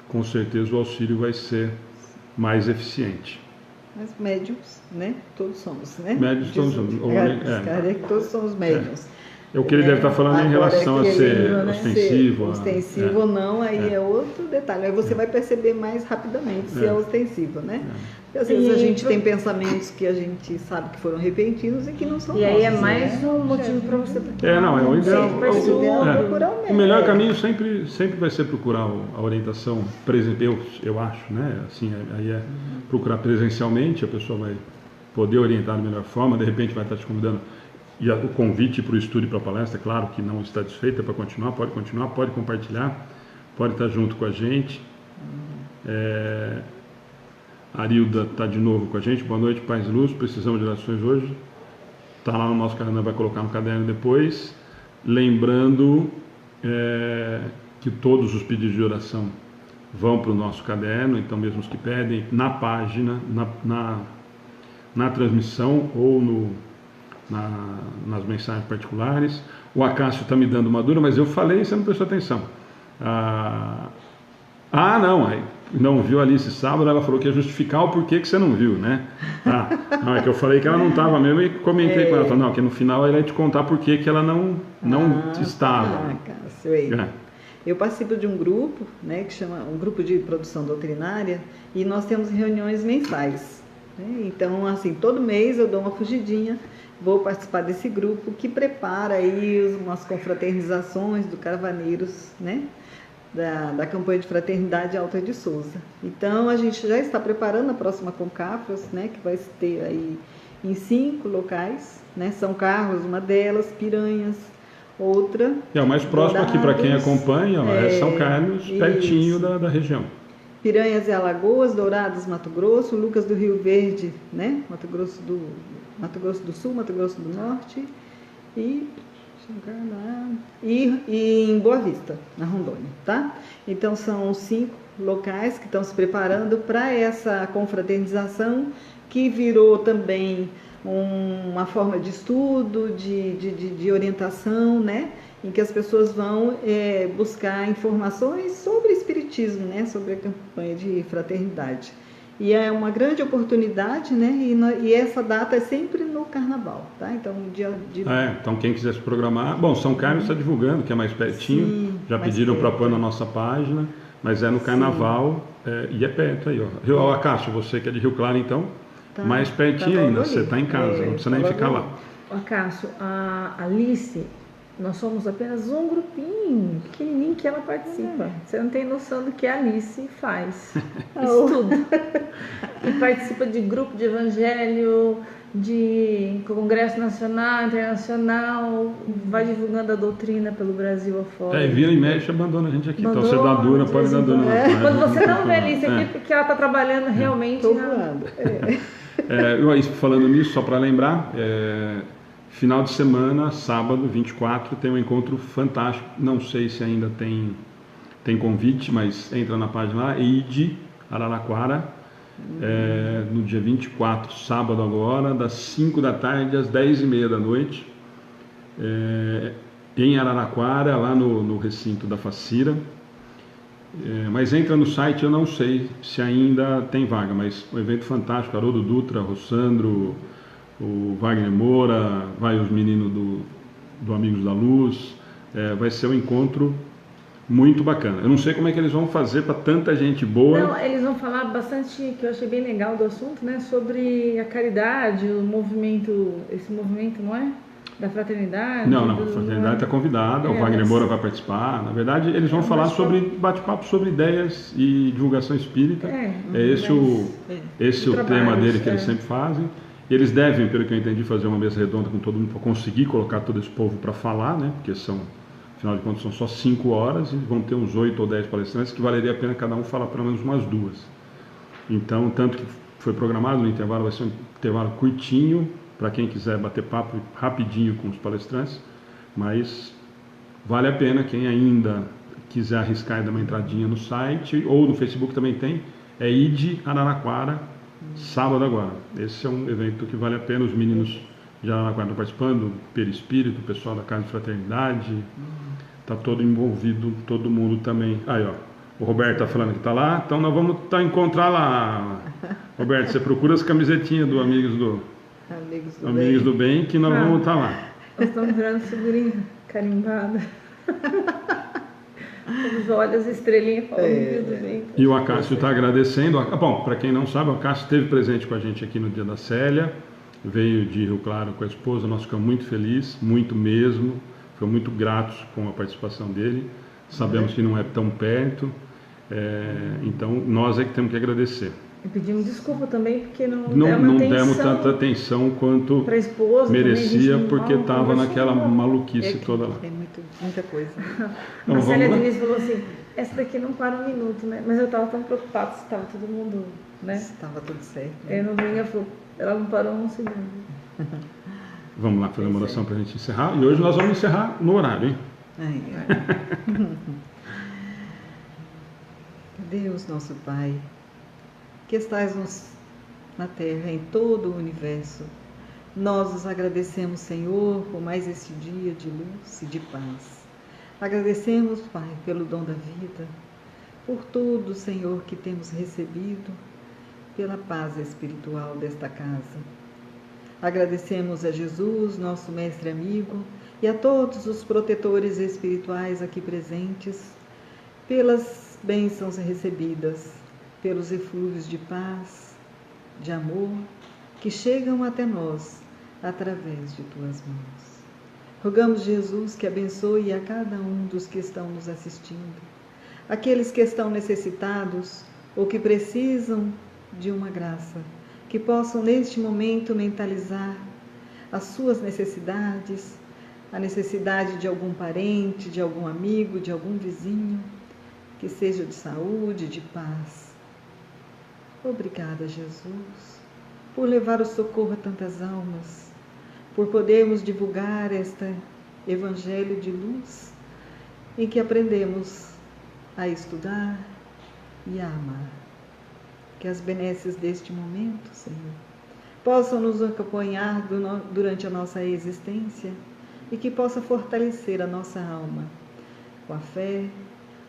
Com certeza o auxílio vai ser mais eficiente. Mas médiums, né? Todos somos, né? Médiums todos somos. Todos somos médiums. É o que ele deve estar falando em relação a ser ostensivo. Ostensivo ou não, aí é outro detalhe. Aí você vai perceber mais rapidamente se é ostensivo, né? Porque às vezes a gente tem pensamentos que a gente sabe que foram repentinos e que não são nossos. E aí é mais um motivo para você procurar. É o ideal. Procurar O melhor caminho sempre vai ser procurar a orientação presencial, eu acho, né? Assim, aí é procurar presencialmente, a pessoa vai poder orientar da melhor forma, de repente vai estar te convidando. E o convite para o estudo e para a palestra, claro que não está desfeita, para continuar, pode compartilhar, pode estar junto com a gente. A Arilda está de novo com a gente, boa noite, paz e luz, precisamos de orações hoje. Está lá no nosso caderno, vai colocar no caderno depois. Lembrando que todos os pedidos de oração vão para o nosso caderno, então mesmo os que pedem, na página, na transmissão ou nas mensagens particulares. O Acácio está me dando uma dura, mas eu falei e você não prestou atenção. Não viu a Alice sábado, ela falou que ia justificar o porquê que você não viu, né? Não, é que eu falei que ela não estava mesmo e comentei com ela. Falei, não, que no final ela ia te contar porquê que ela não estava. Cássio, eu participo de um grupo, né, que chama um grupo de produção doutrinária, e nós temos reuniões mensais. Né? Então, assim, todo mês eu dou uma fugidinha, vou participar desse grupo que prepara aí umas confraternizações do Carvaneiros, né? Da campanha de fraternidade Alta de Souza. Então, a gente já está preparando a próxima Concafras, né? Que vai ter aí em 5 locais, né? São Carlos, uma delas, Piranhas, outra. O mais próximo aqui para quem acompanha é São Carlos, pertinho da região. Piranhas e Alagoas, Dourados, Mato Grosso, Lucas do Rio Verde, né? Mato Grosso do Sul, Mato Grosso do Norte e em Boa Vista, na Rondônia, tá? Então são 5 locais que estão se preparando para essa confraternização, que virou também uma forma de estudo, de orientação, né? Em que as pessoas vão buscar informações sobre espiritismo, né? Sobre a campanha de fraternidade. E é uma grande oportunidade, né? E essa data é sempre no Carnaval, tá? Então, então quem quiser se programar... Bom, São Carlos está divulgando, que é mais pertinho. Sim, já pediram para pôr na nossa página, mas é no Carnaval e é perto aí, ó. Acácio, você que é de Rio Claro, então, mais pertinho ainda. Você está em casa, não precisa nem ficar lá. Acácio, a Alice... Nós somos apenas um grupinho pequenininho que ela participa. Você não tem noção do que a Alice faz. Estuda. E participa de grupo de evangelho, de congresso nacional, internacional, vai divulgando a doutrina pelo Brasil afora. Vira e mexe, abandona a gente aqui. Então você dá dura, pode dar dura. Quando você não vê a Alice aqui, porque ela está trabalhando realmente. Falando nisso, só para lembrar... Final de semana, sábado, 24, tem um encontro fantástico. Não sei se ainda tem convite, mas entra na página lá, EID Araraquara, no dia 24, sábado agora, das 5 da tarde às 10h30 da noite, em Araraquara, lá no recinto da Facira. Mas entra no site, eu não sei se ainda tem vaga, mas um evento fantástico, Haroldo Dutra, Rossandro, o Wagner Moura, vai os meninos do Amigos da Luz, vai ser um encontro muito bacana. Eu não sei como é que eles vão fazer para tanta gente boa. Não, eles vão falar bastante, que eu achei bem legal do assunto, né? Sobre a caridade, o movimento, esse movimento, não é? Da fraternidade. Não, a fraternidade está convidada, o Wagner Moura vai participar. Na verdade, eles vão falar sobre bate-papo sobre ideias e divulgação espírita. É esse o tema dele que eles sempre fazem. Eles devem, pelo que eu entendi, fazer uma mesa redonda com todo mundo para conseguir colocar todo esse povo para falar, né? Porque afinal de contas, são só 5 horas e vão ter uns 8 ou 10 palestrantes que valeria a pena cada um falar pelo menos umas 2. Então, tanto que foi programado no intervalo, vai ser um intervalo curtinho, para quem quiser bater papo rapidinho com os palestrantes, mas vale a pena quem ainda quiser arriscar e dar uma entradinha no site, ou no Facebook também tem, é ID Araraquara, sábado agora. Esse é um evento que vale a pena, os meninos de Araraquara estão participando, Perispírito, o pessoal da Casa de Fraternidade, está todo envolvido, todo mundo também. Aí, ó, o Roberto está falando que está lá, então nós vamos encontrar lá. Roberto, você procura as camisetinhas do Amigos do Bem, que nós vamos estar lá. Nós estamos virando figurinha carimbada. Os olhos, estrelinha, falando Amigos do Bem. E o Acácio está agradecendo. Bom, para quem não sabe, o Acácio esteve presente com a gente aqui no Dia da Célia, veio de Rio Claro com a esposa, nós ficamos muito felizes, muito mesmo, ficamos muito gratos com a participação dele, sabemos que não é tão perto, então nós é que temos que agradecer. E pedimos desculpa também, porque não demos tanta atenção quanto esposa, merecia, também, porque estava naquela maluquice toda lá. Tem muita coisa. Então, a Célia Diniz falou assim, essa daqui não para um minuto, né? Mas eu estava tão preocupada se estava todo mundo, né? Estava tudo certo. Né? Ela não parou um segundo. Vamos lá fazer uma oração para a gente encerrar. E hoje nós vamos encerrar no horário, hein? Deus, nosso Pai, que estás na terra, em todo o universo, nós os agradecemos, Senhor, por mais esse dia de luz e de paz. Agradecemos, Pai, pelo dom da vida, por tudo, Senhor, que temos recebido, pela paz espiritual desta casa. Agradecemos a Jesus, nosso mestre amigo, e a todos os protetores espirituais aqui presentes, pelas bênçãos recebidas, pelos eflúvios de paz, de amor, que chegam até nós através de tuas mãos. Rogamos, Jesus, que abençoe a cada um dos que estão nos assistindo, aqueles que estão necessitados ou que precisam de uma graça, que possam neste momento mentalizar as suas necessidades, a necessidade de algum parente, de algum amigo, de algum vizinho, que seja de saúde, de paz. Obrigada, Jesus, por levar o socorro a tantas almas, por podermos divulgar este evangelho de luz, em que aprendemos a estudar e a amar. Que as benesses deste momento, Senhor, possam nos acompanhar durante a nossa existência e que possa fortalecer a nossa alma com a fé,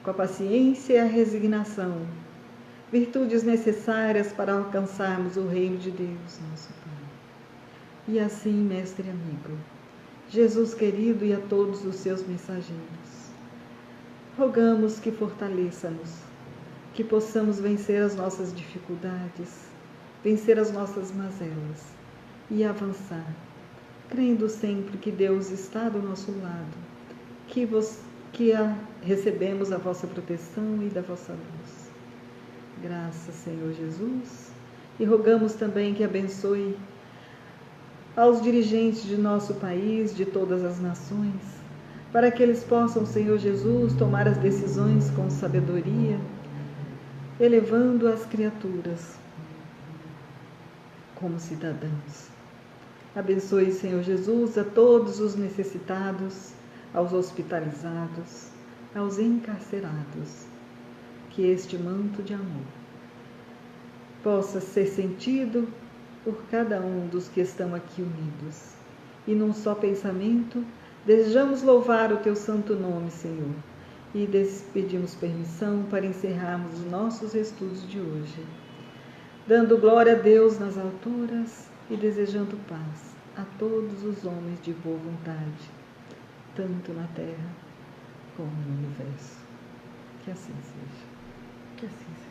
com a paciência e a resignação, virtudes necessárias para alcançarmos o reino de Deus, nosso Pai. E assim, mestre amigo, Jesus querido e a todos os seus mensageiros, rogamos que fortaleça-nos, que possamos vencer as nossas dificuldades, vencer as nossas mazelas e avançar, crendo sempre que Deus está do nosso lado, que recebemos a vossa proteção e da vossa luz. Graças, Senhor Jesus, e rogamos também que abençoe aos dirigentes de nosso país, de todas as nações, para que eles possam, Senhor Jesus, tomar as decisões com sabedoria, elevando as criaturas como cidadãos. Abençoe, Senhor Jesus, a todos os necessitados, aos hospitalizados, aos encarcerados, que este manto de amor possa ser sentido por cada um dos que estão aqui unidos. E num só pensamento, desejamos louvar o teu santo nome, Senhor, e pedimos permissão para encerrarmos os nossos estudos de hoje, dando glória a Deus nas alturas e desejando paz a todos os homens de boa vontade, tanto na terra como no universo. Que assim seja. Que assim seja.